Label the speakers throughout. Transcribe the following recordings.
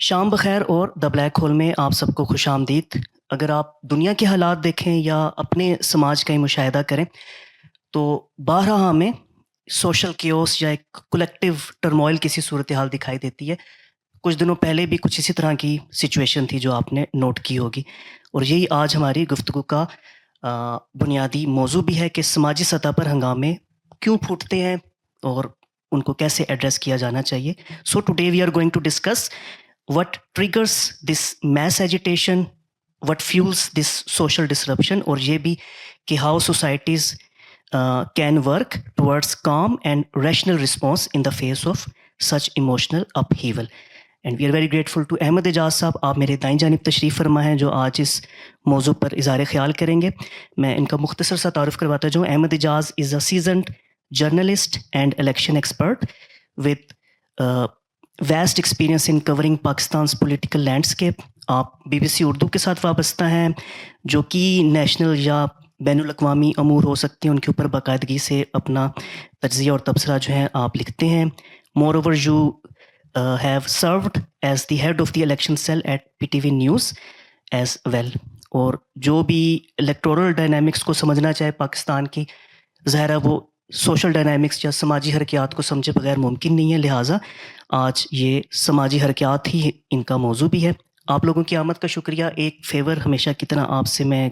Speaker 1: شام بخیر اور دا بلیک ہول میں آپ سب کو خوش آمدید۔ اگر آپ دنیا کے حالات دیکھیں یا اپنے سماج کا ہی مشاہدہ کریں تو بارہا ہمیں سوشل کیوس یا ایک کولیکٹیو ٹرموائل کسی صورتحال دکھائی دیتی ہے۔ کچھ دنوں پہلے بھی کچھ اسی طرح کی سچویشن تھی جو آپ نے نوٹ کی ہوگی، اور یہی آج ہماری گفتگو کا بنیادی موضوع بھی ہے کہ سماجی سطح پر ہنگامے کیوں پھوٹتے ہیں اور ان کو کیسے ایڈریس کیا جانا چاہیے۔ So today we are going to discuss what triggers this mass agitation, what fuels this social disruption، اور یہ بھی کہ how societies can work towards calm and rational response in the face of such emotional upheaval. And we are very grateful to Ahmad اعجاز صاحب، آپ میرے دائیں جانب تشریف فرما ہیں، جو آج اس موضوع پر اظہار خیال کریں گے۔ میں ان کا مختصر سا تعارف کرواتا جاؤں۔ Ahmad Ijaz is a seasoned journalist and election expert with vast experience in covering Pakistan's political landscape. آپ بی بی سی اردو کے ساتھ وابستہ ہیں، جو کہ نیشنل یا بین الاقوامی امور ہو سکتی ہیں ان کے اوپر باقاعدگی سے اپنا تجزیہ اور تبصرہ جو ہے آپ لکھتے ہیں۔ Moreover you have served as the head of the election cell at P T V news as well, اور جو بھی الیکٹورل ڈائنامکس کو سمجھنا چاہے پاکستان کی، ظاہر ہے وہ سوشل ڈائنامکس یا سماجی حرکیات کو سمجھے بغیر ممکن نہیں ہے، لہٰذا آج یہ سماجی حرکیات ہی ان کا موضوع بھی ہے۔ آپ لوگوں کی آمد کا شکریہ۔ ایک فیور ہمیشہ کی طرح آپ سے میں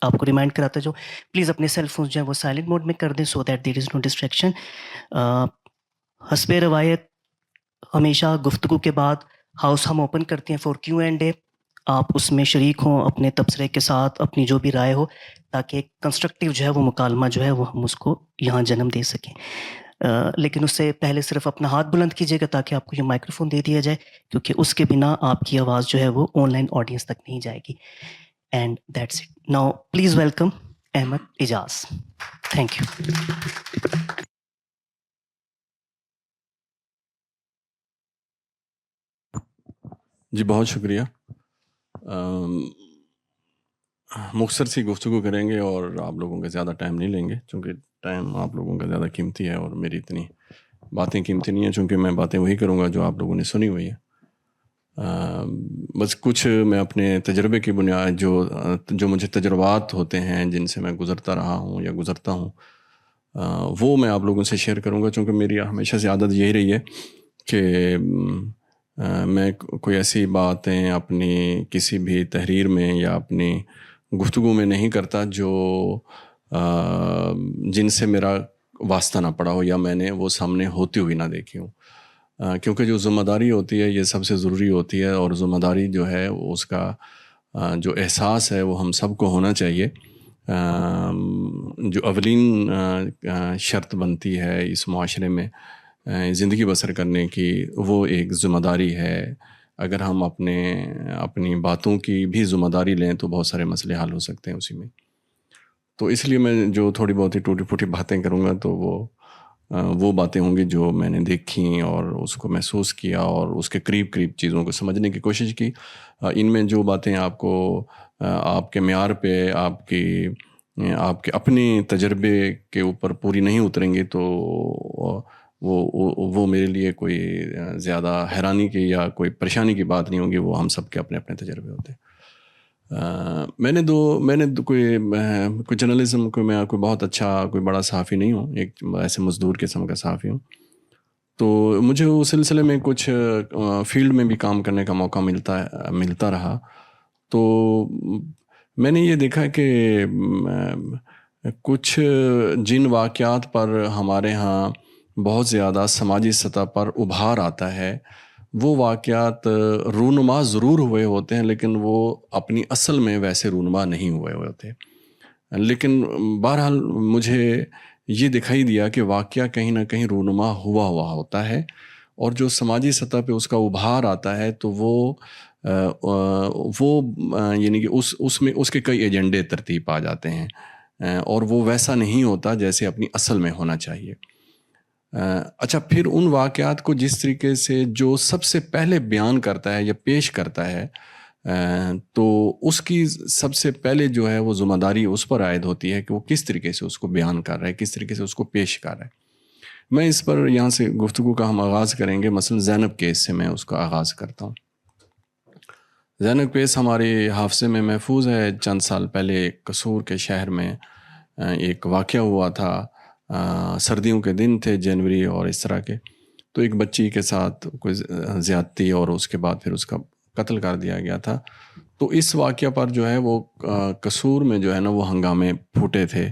Speaker 1: آپ کو ریمائنڈ کراتا جاؤں، پلیز اپنے سیل فونز جو ہیں وہ سائلنٹ موڈ میں کر دیں so that there is know distraction. حسب روایت ہمیشہ گفتگو کے بعد ہاؤس ہم اوپن کرتے ہیں فار کیو اینڈ اے، آپ اس میں شریک ہوں اپنے تبصرے کے ساتھ، اپنی جو بھی رائے ہو، تاکہ ایک کنسٹرکٹیو جو ہے وہ مکالمہ جو ہے وہ ہم اس کو یہاں جنم دے سکیں۔ لیکن اس سے پہلے صرف اپنا ہاتھ بلند کیجیے گا تاکہ آپ کو یہ مائکرو فون دے دیا جائے، کیونکہ اس کے بنا آپ کی آواز جو ہے وہ آن لائن آڈینس تک نہیں جائے گی۔ And that's it. Now please welcome Ahmad Ijaz. Thank you.
Speaker 2: جی بہت شکریہ۔ مختصر سی گفتگو کریں گے اور آپ لوگوں کا زیادہ ٹائم نہیں لیں گے، چونکہ ٹائم آپ لوگوں کا زیادہ قیمتی ہے اور میری اتنی باتیں قیمتی نہیں ہیں، چونکہ میں باتیں وہی کروں گا جو آپ لوگوں نے سنی ہوئی ہے۔ بس کچھ میں اپنے تجربے کی بنیاد جو مجھے تجربات ہوتے ہیں جن سے میں گزرتا رہا ہوں یا گزرتا ہوں، وہ میں آپ لوگوں سے شیئر کروں گا، چونکہ میری ہمیشہ سے عادت یہی رہی ہے کہ میں کوئی ایسی باتیں اپنی کسی بھی تحریر میں یا اپنی گفتگو میں نہیں کرتا جو جن سے میرا واسطہ نہ پڑا ہو یا میں نے وہ سامنے ہوتی ہوئی نہ دیکھی ہوں، کیونکہ جو ذمہ داری ہوتی ہے یہ سب سے ضروری ہوتی ہے، اور ذمہ داری جو ہے اس کا جو احساس ہے وہ ہم سب کو ہونا چاہیے۔ جو اولین شرط بنتی ہے اس معاشرے میں زندگی بسر کرنے کی، وہ ایک ذمہ داری ہے۔ اگر ہم اپنی باتوں کی بھی ذمہ داری لیں تو بہت سارے مسئلے حل ہو سکتے ہیں اسی میں۔ تو اس لیے میں جو تھوڑی بہت ہی ٹوٹی پھوٹی باتیں کروں گا تو وہ باتیں ہوں گی جو میں نے دیکھی اور اس کو محسوس کیا اور اس کے قریب چیزوں کو سمجھنے کی کوشش کی۔ ان میں جو باتیں آپ کو آپ کے معیار پہ آپ کے اپنے تجربے کے اوپر پوری نہیں اتریں گی تو وہ میرے لیے کوئی زیادہ حیرانی کی یا کوئی پریشانی کی بات نہیں ہوگی، وہ ہم سب کے اپنے اپنے تجربے ہوتے ہیں۔ میں نے کوئی جرنلزم میں کوئی بہت اچھا کوئی بڑا صحافی نہیں ہوں، ایک ایسے مزدور قسم کا صحافی ہوں، تو مجھے اس سلسلے میں کچھ فیلڈ میں بھی کام کرنے کا موقع ملتا رہا۔ تو میں نے یہ دیکھا کہ کچھ جن واقعات پر ہمارے ہاں بہت زیادہ سماجی سطح پر ابھار آتا ہے، وہ واقعات رونما ضرور ہوئے ہوتے ہیں لیکن وہ اپنی اصل میں ویسے رونما نہیں ہوئے ہوتے۔ لیکن بہرحال مجھے یہ دکھائی دیا کہ واقعہ کہیں نہ کہیں رونما ہوا ہوتا ہے، اور جو سماجی سطح پہ اس کا ابھار آتا ہے تو وہ یعنی کہ اس میں اس کے کئی ایجنڈے ترتیب آ جاتے ہیں، اور وہ ویسا نہیں ہوتا جیسے اپنی اصل میں ہونا چاہیے۔ اچھا، پھر ان واقعات کو جس طریقے سے جو سب سے پہلے بیان کرتا ہے یا پیش کرتا ہے، تو اس کی سب سے پہلے جو ہے وہ ذمہ داری اس پر عائد ہوتی ہے کہ وہ کس طریقے سے اس کو بیان کر رہا ہے، کس طریقے سے اس کو پیش کر رہا ہے۔ میں اس پر یہاں سے گفتگو کا ہم آغاز کریں گے، مثلا زینب کیس سے میں اس کا آغاز کرتا ہوں۔ زینب کیس ہمارے حافظے میں محفوظ ہے. چند سال پہلے قصور کے شہر میں ایک واقعہ ہوا تھا. سردیوں کے دن تھے، جنوری اور اس طرح کے. تو ایک بچی کے ساتھ کوئی زیادتی اور اس کے بعد پھر اس کا قتل کر دیا گیا تھا. تو اس واقعہ پر جو ہے وہ قصور میں جو ہے نا وہ ہنگامے پھوٹے تھے،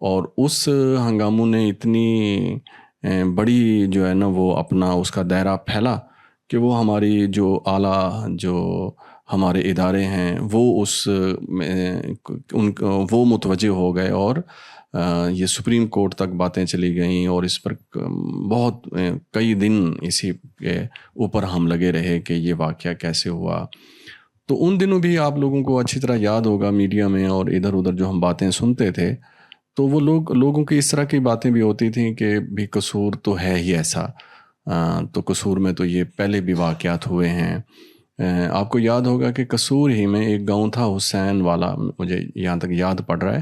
Speaker 2: اور اس ہنگاموں نے اتنی بڑی جو ہے نا وہ اپنا اس کا دائرہ پھیلا کہ وہ ہماری جو اعلیٰ جو ہمارے ادارے ہیں وہ وہ متوجہ ہو گئے، اور یہ سپریم کورٹ تک باتیں چلی گئیں، اور اس پر بہت کئی دن اسی کے اوپر ہم لگے رہے کہ یہ واقعہ کیسے ہوا. تو ان دنوں بھی آپ لوگوں کو اچھی طرح یاد ہوگا، میڈیا میں اور ادھر ادھر جو ہم باتیں سنتے تھے تو وہ لوگوں کی اس طرح کی باتیں بھی ہوتی تھیں کہ بھی قصور تو ہے ہی ایسا. تو قصور میں تو یہ پہلے بھی واقعات ہوئے ہیں. آپ کو یاد ہوگا کہ قصور ہی میں ایک گاؤں تھا حسین والا، مجھے یہاں تک یاد پڑ رہا ہے.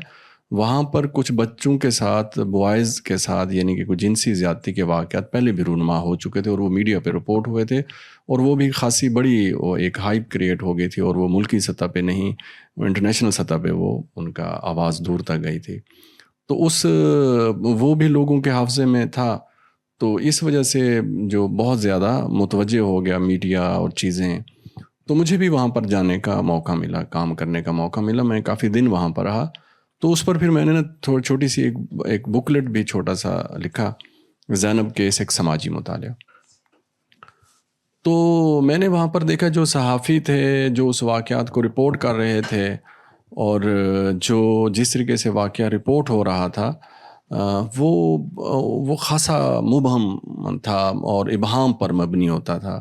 Speaker 2: وہاں پر کچھ بچوں کے ساتھ، بوائز کے ساتھ، یعنی کہ کچھ جنسی زیادتی کے واقعات پہلے بھی رونما ہو چکے تھے، اور وہ میڈیا پہ رپورٹ ہوئے تھے، اور وہ بھی خاصی بڑی ایک ہائپ کریٹ ہو گئی تھی، اور وہ ملکی سطح پہ نہیں، انٹرنیشنل سطح پہ وہ ان کا آواز دور تک گئی تھی. تو وہ بھی لوگوں کے حافظے میں تھا. تو اس وجہ سے جو بہت زیادہ متوجہ ہو گیا میڈیا اور چیزیں. تو مجھے بھی وہاں پر جانے کا موقع ملا، کام کرنے کا موقع ملا. میں کافی دن وہاں پر رہا. تو اس پر پھر میں نے نا تھوڑی چھوٹی سی ایک بکلٹ بھی چھوٹا سا لکھا، زینب کیس ایک سماجی مطالعہ. تو میں نے وہاں پر دیکھا جو صحافی تھے جو اس واقعات کو رپورٹ کر رہے تھے، اور جو جس طریقے سے واقعہ رپورٹ ہو رہا تھا وہ خاصا مبہم تھا اور ابہام پر مبنی ہوتا تھا.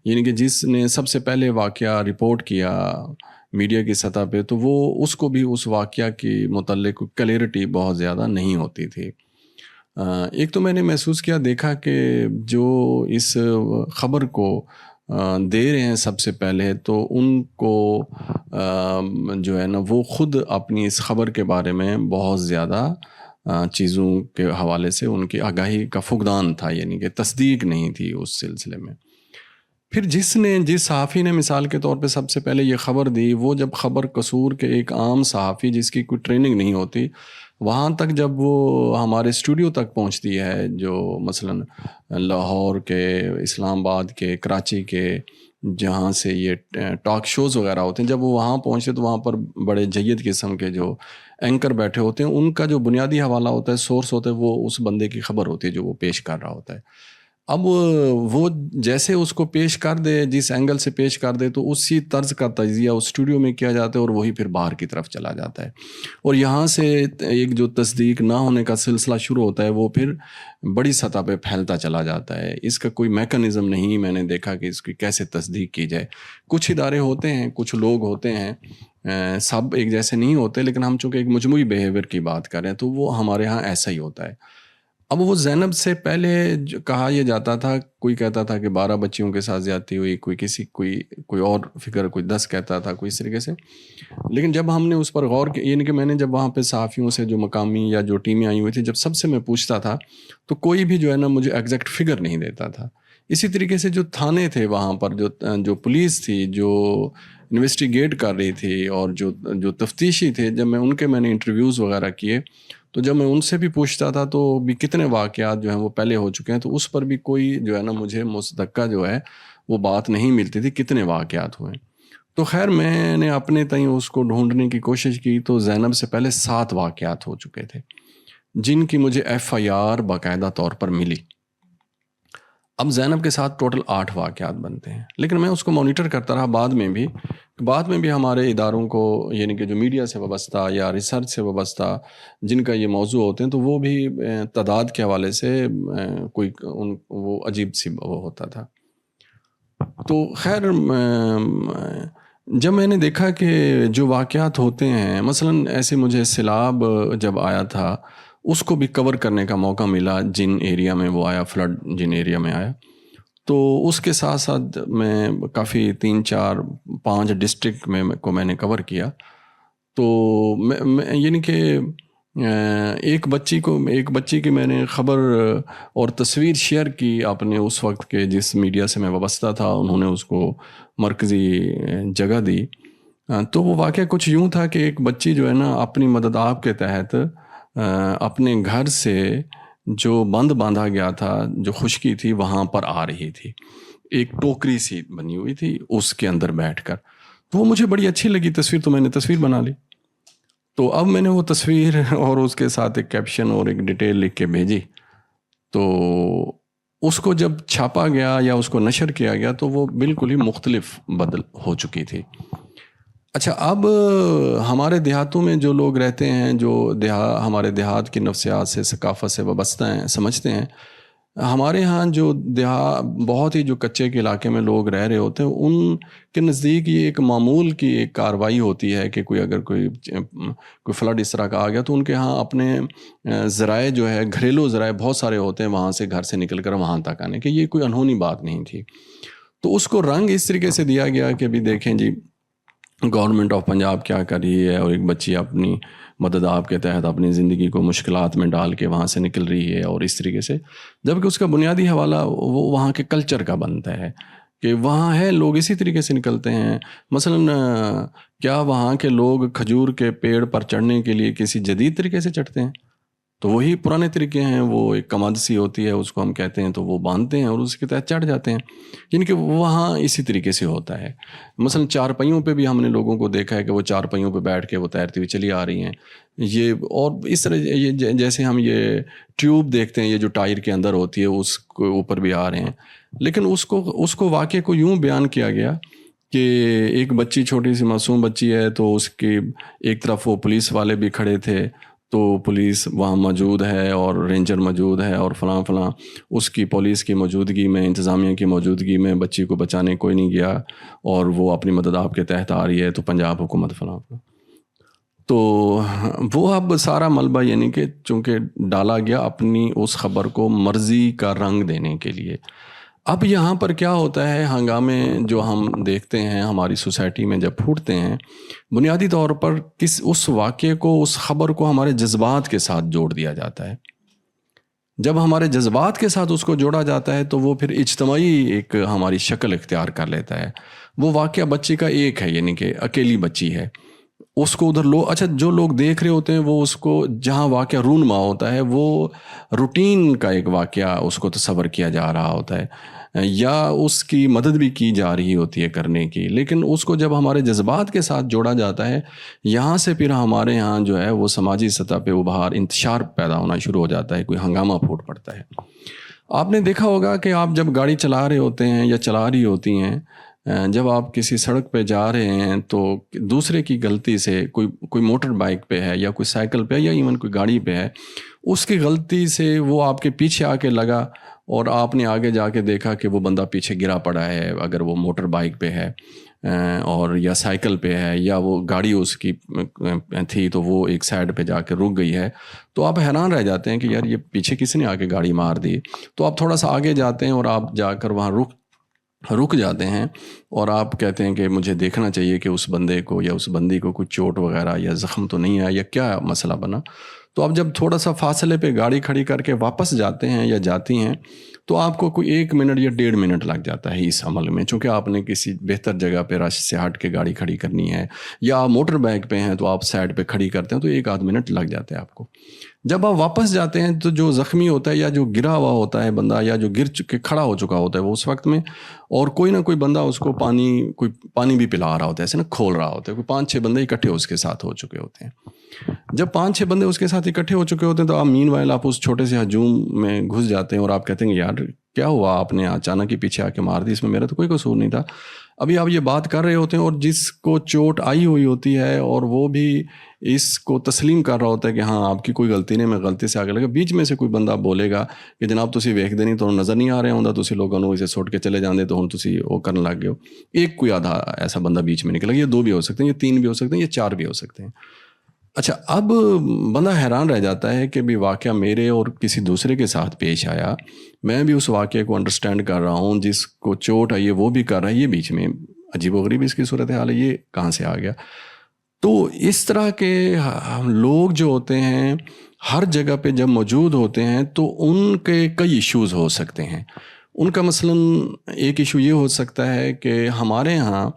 Speaker 2: یعنی کہ جس نے سب سے پہلے واقعہ رپورٹ کیا میڈیا کی سطح پہ، تو وہ اس کو بھی اس واقعہ کی متعلق کلیئرٹی بہت زیادہ نہیں ہوتی تھی. ایک تو میں نے محسوس کیا، دیکھا کہ جو اس خبر کو دے رہے ہیں سب سے پہلے، تو ان کو جو ہے نا وہ خود اپنی اس خبر کے بارے میں بہت زیادہ چیزوں کے حوالے سے ان کی آگاہی کا فقدان تھا، یعنی کہ تصدیق نہیں تھی اس سلسلے میں. پھر جس صحافی نے مثال کے طور پہ سب سے پہلے یہ خبر دی، وہ جب خبر قصور کے ایک عام صحافی جس کی کوئی ٹریننگ نہیں ہوتی، وہاں تک جب وہ ہمارے اسٹوڈیو تک پہنچتی ہے، جو مثلاً لاہور کے، اسلام آباد کے، کراچی کے، جہاں سے یہ ٹاک شوز وغیرہ ہوتے ہیں، جب وہ وہاں پہنچتے تو وہاں پر بڑے جید قسم کے جو اینکر بیٹھے ہوتے ہیں، ان کا جو بنیادی حوالہ ہوتا ہے، سورس ہوتا ہے، وہ اس بندے کی خبر ہوتی ہے جو وہ پیش کر رہا ہوتا ہے. اب وہ جیسے اس کو پیش کر دے، جس اینگل سے پیش کر دے، تو اسی طرز کا تجزیہ اس اسٹوڈیو میں کیا جاتا ہے، اور وہی پھر باہر کی طرف چلا جاتا ہے. اور یہاں سے ایک جو تصدیق نہ ہونے کا سلسلہ شروع ہوتا ہے، وہ پھر بڑی سطح پہ پھیلتا چلا جاتا ہے. اس کا کوئی میکانزم نہیں میں نے دیکھا کہ اس کی کیسے تصدیق کی جائے. کچھ ادارے ہوتے ہیں، کچھ لوگ ہوتے ہیں، سب ایک جیسے نہیں ہوتے، لیکن ہم چونکہ ایک مجموعی بیہیویئر کی بات کر رہے ہیں، تو وہ ہمارے ہاں ایسا ہی ہوتا ہے. اب وہ زینب سے پہلے جو کہا یہ جاتا تھا، کوئی کہتا تھا کہ 12 بچیوں کے ساتھ زیادتی ہوئی، کوئی اور فگر، کوئی 10 کہتا تھا، کوئی اس طریقے سے. لیکن جب ہم نے اس پر غور کیا، یعنی کہ میں نے جب وہاں پہ صحافیوں سے جو مقامی یا جو ٹیمیں آئی ہوئی تھی، جب سب سے میں پوچھتا تھا تو کوئی بھی جو ہے نا مجھے ایگزیکٹ فگر نہیں دیتا تھا. اسی طریقے سے جو تھانے تھے وہاں پر، جو پولیس تھی جو انویسٹیگیٹ کر رہی تھی، اور جو تفتیشی تھے، جب میں نے انٹرویوز وغیرہ کیے، تو جب میں ان سے بھی پوچھتا تھا تو بھی کتنے واقعات جو ہیں وہ پہلے ہو چکے ہیں، تو اس پر بھی کوئی جو ہے نا مجھے مصدقہ جو ہے وہ بات نہیں ملتی تھی کتنے واقعات ہوئے. تو خیر میں نے اپنے تئیں اس کو ڈھونڈنے کی کوشش کی، تو زینب سے پہلے 7 واقعات ہو چکے تھے جن کی مجھے FIR باقاعدہ طور پر ملی. اب زینب کے ساتھ ٹوٹل 8 واقعات بنتے ہیں، لیکن میں اس کو مانیٹر کرتا رہا. بعد میں بھی ہمارے اداروں کو، یعنی کہ جو میڈیا سے وابستہ یا ریسرچ سے وابستہ جن کا یہ موضوع ہوتے ہیں، تو وہ بھی تعداد کے حوالے سے وہ عجیب سی وہ ہوتا تھا. تو خیر جب میں نے دیکھا کہ جو واقعات ہوتے ہیں، مثلاً ایسے مجھے سیلاب جب آیا تھا، اس کو بھی کور کرنے کا موقع ملا جن ایریا میں وہ آیا، فلڈ جن ایریا میں آیا. تو اس کے ساتھ ساتھ میں کافی 3 4 5 ڈسٹرکٹ میں نے کور کیا. تو یعنی کہ ایک بچی کی میں نے خبر اور تصویر شیئر کی آپ نے اس وقت کے جس میڈیا سے میں وابستہ تھا، انہوں نے اس کو مرکزی جگہ دی. تو وہ واقعہ کچھ یوں تھا کہ ایک بچی جو ہے نا اپنی مدد آپ کے تحت اپنے گھر سے جو بند باندھا گیا تھا، جو خشکی تھی، وہاں پر آ رہی تھی. ایک ٹوکری سی بنی ہوئی تھی، اس کے اندر بیٹھ کر. تو وہ مجھے بڑی اچھی لگی تصویر، تو میں نے تصویر بنا لی. تو اب میں نے وہ تصویر اور اس کے ساتھ ایک کیپشن اور ایک ڈیٹیل لکھ کے بھیجی. تو اس کو جب چھاپا گیا یا اس کو نشر کیا گیا تو وہ بالکل ہی مختلف بدل ہو چکی تھی. اچھا، اب ہمارے دیہاتوں میں جو لوگ رہتے ہیں، جو ہمارے دیہات کی نفسیات سے، ثقافت سے وابستہ ہیں، سمجھتے ہیں، ہمارے ہاں جو بہت ہی جو کچے کے علاقے میں لوگ رہ رہے ہوتے ہیں، ان کے نزدیک یہ ایک معمول کی ایک کارروائی ہوتی ہے کہ کوئی فلڈ اس طرح کا آ گیا تو ان کے ہاں اپنے ذرائع جو ہے، گھریلو ذرائع بہت سارے ہوتے ہیں وہاں سے، گھر سے نکل کر وہاں تک آنے کے. یہ کوئی انہونی بات نہیں تھی. تو اس کو رنگ اس طریقے سے دیا گیا کہ ابھی دیکھیں جی گورنمنٹ آف پنجاب کیا کر رہی ہے، اور ایک بچی اپنی مدد آپ کے تحت اپنی زندگی کو مشکلات میں ڈال کے وہاں سے نکل رہی ہے، اور اس طریقے سے. جبکہ اس کا بنیادی حوالہ وہ وہاں کے کلچر کا بنتا ہے کہ وہاں ہے لوگ اسی طریقے سے نکلتے ہیں. مثلا کیا وہاں کے لوگ کھجور کے پیڑ پر چڑھنے کے لیے کسی جدید طریقے سے چڑھتے ہیں؟ تو وہی پرانے طریقے ہیں. وہ ایک کماد سی ہوتی ہے، اس کو ہم کہتے ہیں، تو وہ باندھتے ہیں اور اس کے تحت چڑھ جاتے ہیں. یعنی کہ وہاں اسی طریقے سے ہوتا ہے. مثلا چار پہیوں پہ بھی ہم نے لوگوں کو دیکھا ہے کہ وہ چار پہیوں پہ بیٹھ کے وہ تیرتی ہوئی چلی آ رہی ہیں. یہ اور اس طرح جیسے ہم یہ ٹیوب دیکھتے ہیں، یہ جو ٹائر کے اندر ہوتی ہے، اس کے اوپر بھی آ رہے ہیں. لیکن اس کو واقعے کو یوں بیان کیا گیا کہ ایک بچی، چھوٹی سی معصوم بچی ہے، تو اس کی ایک طرف وہ پولیس والے بھی کھڑے تھے، تو پولیس وہاں موجود ہے اور رینجر موجود ہے اور فلاں فلاں. اس کی پولیس کی موجودگی میں، انتظامیہ کی موجودگی میں بچی کو بچانے کوئی نہیں گیا، اور وہ اپنی مدد آپ کے تحت آ رہی ہے، تو پنجاب حکومت فلاں فلاں. تو وہ اب سارا ملبہ یعنی کہ چونکہ ڈالا گیا اپنی اس خبر کو مرضی کا رنگ دینے کے لیے. اب یہاں پر کیا ہوتا ہے، ہنگامے جو ہم دیکھتے ہیں ہماری سوسائٹی میں جب پھوٹتے ہیں، بنیادی طور پر اس واقعے کو، اس خبر کو ہمارے جذبات کے ساتھ جوڑ دیا جاتا ہے. جب ہمارے جذبات کے ساتھ اس کو جوڑا جاتا ہے تو وہ پھر اجتماعی ایک ہماری شکل اختیار کر لیتا ہے. وہ واقعہ بچی کا ایک ہے، یعنی کہ اکیلی بچی ہے. اس کو ادھر اچھا جو لوگ دیکھ رہے ہوتے ہیں وہ اس کو، جہاں واقعہ رونما ہوتا ہے، وہ روٹین کا ایک واقعہ اس کو تصور کیا جا رہا ہوتا ہے، یا اس کی مدد بھی کی جا رہی ہوتی ہے کرنے کی. لیکن اس کو جب ہمارے جذبات کے ساتھ جوڑا جاتا ہے، یہاں سے پھر ہمارے یہاں جو ہے وہ سماجی سطح پہ ابھار، انتشار پیدا ہونا شروع ہو جاتا ہے، کوئی ہنگامہ پھوٹ پڑتا ہے. آپ نے دیکھا ہوگا کہ آپ جب گاڑی چلا رہے ہوتے ہیں یا چلا رہی ہوتی ہیں، جب آپ کسی سڑک پہ جا رہے ہیں تو دوسرے کی غلطی سے، کوئی موٹر بائک پہ ہے یا کوئی سائیکل پہ یا ایون کوئی گاڑی پہ ہے، اس کی غلطی سے وہ آپ کے پیچھے آ کے لگا، اور آپ نے آگے جا کے دیکھا کہ وہ بندہ پیچھے گرا پڑا ہے، اگر وہ موٹر بائک پہ ہے اور یا سائیکل پہ ہے، یا وہ گاڑی اس کی تھی تو وہ ایک سائڈ پہ جا کے رک گئی ہے، تو آپ حیران رہ جاتے ہیں کہ یار یہ پیچھے کسی نے آ کے گاڑی مار دی. تو آپ تھوڑا سا آگے جاتے ہیں اور آپ جا کر وہاں رک جاتے ہیں، اور آپ کہتے ہیں کہ مجھے دیکھنا چاہیے کہ اس بندے کو یا اس بندی کو کوئی چوٹ وغیرہ یا زخم تو نہیں ہے، یا کیا مسئلہ بنا. تو آپ جب تھوڑا سا فاصلے پہ گاڑی کھڑی کر کے واپس جاتے ہیں یا جاتی ہیں، تو آپ کو کوئی 1 منٹ یا 1.5 منٹ لگ جاتا ہے اس عمل میں، چونکہ آپ نے کسی بہتر جگہ پہ رش سے ہٹ کے گاڑی کھڑی کرنی ہے، یا موٹر بائک پہ ہیں تو آپ سائڈ پہ کھڑی کرتے ہیں، تو 1 آدھ منٹ لگ جاتے ہیں آپ کو. جب آپ واپس جاتے ہیں تو جو زخمی ہوتا ہے یا جو گرا ہوا ہوتا ہے بندہ، یا جو گر کے کھڑا ہو چکا ہوتا ہے وہ اس وقت میں، اور کوئی نہ کوئی بندہ اس کو پانی بھی پلا رہا ہوتا ہے، ایسے نا کھول رہا ہوتا ہے، کوئی 5-6 بندے اکٹھے اس کے ساتھ ہو چکے ہوتے ہیں. جب 5-6 بندے اس کے ساتھ اکٹھے ہو چکے ہوتے ہیں تو آپ مین وائل آپ اس چھوٹے سے ہجوم میں گھس جاتے ہیں، اور آپ کہتے ہیں یار کیا ہوا، آپ نے اچانک ہی پیچھے آ کے مار دی، اس میں میرا تو کوئی قصور نہیں تھا. ابھی آپ یہ بات کر رہے ہوتے ہیں، اور جس کو چوٹ آئی ہوئی ہوتی ہے اور وہ بھی اس کو تسلیم کر رہا ہوتا ہے کہ ہاں آپ کی کوئی غلطی نہیں، میں غلطی سے آگے لگا، بیچ میں سے کوئی بندہ بولے گا کہ جناب تسی ویکھدے نہیں، تو نظر نہیں آ رہا ہوندا، تسی لوگوں نوں اسے سٹ کے چلے جاندے، تو ہن تسی وہ کرن لگ گئے ہو. ایک کوئی آدھا ایسا بندہ بیچ میں نکل گیا، یہ 2 بھی ہو سکتے ہیں، یہ 3 بھی ہو سکتے ہیں، یہ 4 بھی ہو سکتے ہیں. اچھا، اب بندہ حیران رہ جاتا ہے کہ بھی واقعہ میرے اور کسی دوسرے کے ساتھ پیش آیا، میں بھی اس واقعے کو انڈرسٹینڈ کر رہا ہوں، جس کو چوٹ آئی ہے وہ بھی کر رہا ہے، یہ بیچ میں عجیب و غریب اس کی صورتحال ہے، یہ کہاں سے آ گیا. تو اس طرح کے ہم لوگ جو ہوتے ہیں ہر جگہ پہ جب موجود ہوتے ہیں تو ان کے کئی ایشوز ہو سکتے ہیں. ان کا مثلاً ایک ایشو یہ ہو سکتا ہے کہ ہمارے ہاں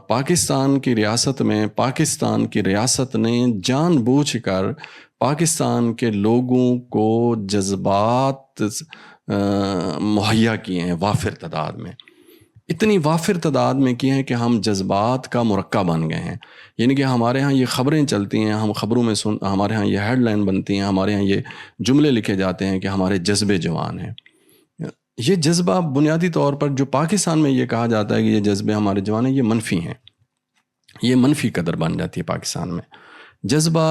Speaker 2: پاکستان کی ریاست میں پاکستان کی ریاست نے جان بوجھ کر پاکستان کے لوگوں کو جذبات مہیا کیے ہیں وافر تعداد میں، اتنی وافر تعداد میں کیے ہیں کہ ہم جذبات کا مرکب بن گئے ہیں. یعنی کہ ہمارے ہاں یہ خبریں چلتی ہیں، ہم خبروں میں ہمارے ہاں یہ ہیڈ لائن بنتی ہیں، ہمارے ہاں یہ جملے لکھے جاتے ہیں کہ ہمارے جذبے جوان ہیں. یہ جذبہ بنیادی طور پر جو پاکستان میں یہ کہا جاتا ہے کہ یہ جذبے ہمارے جوان ہیں، یہ منفی ہیں. یہ منفی قدر بن جاتی ہے پاکستان میں. جذبہ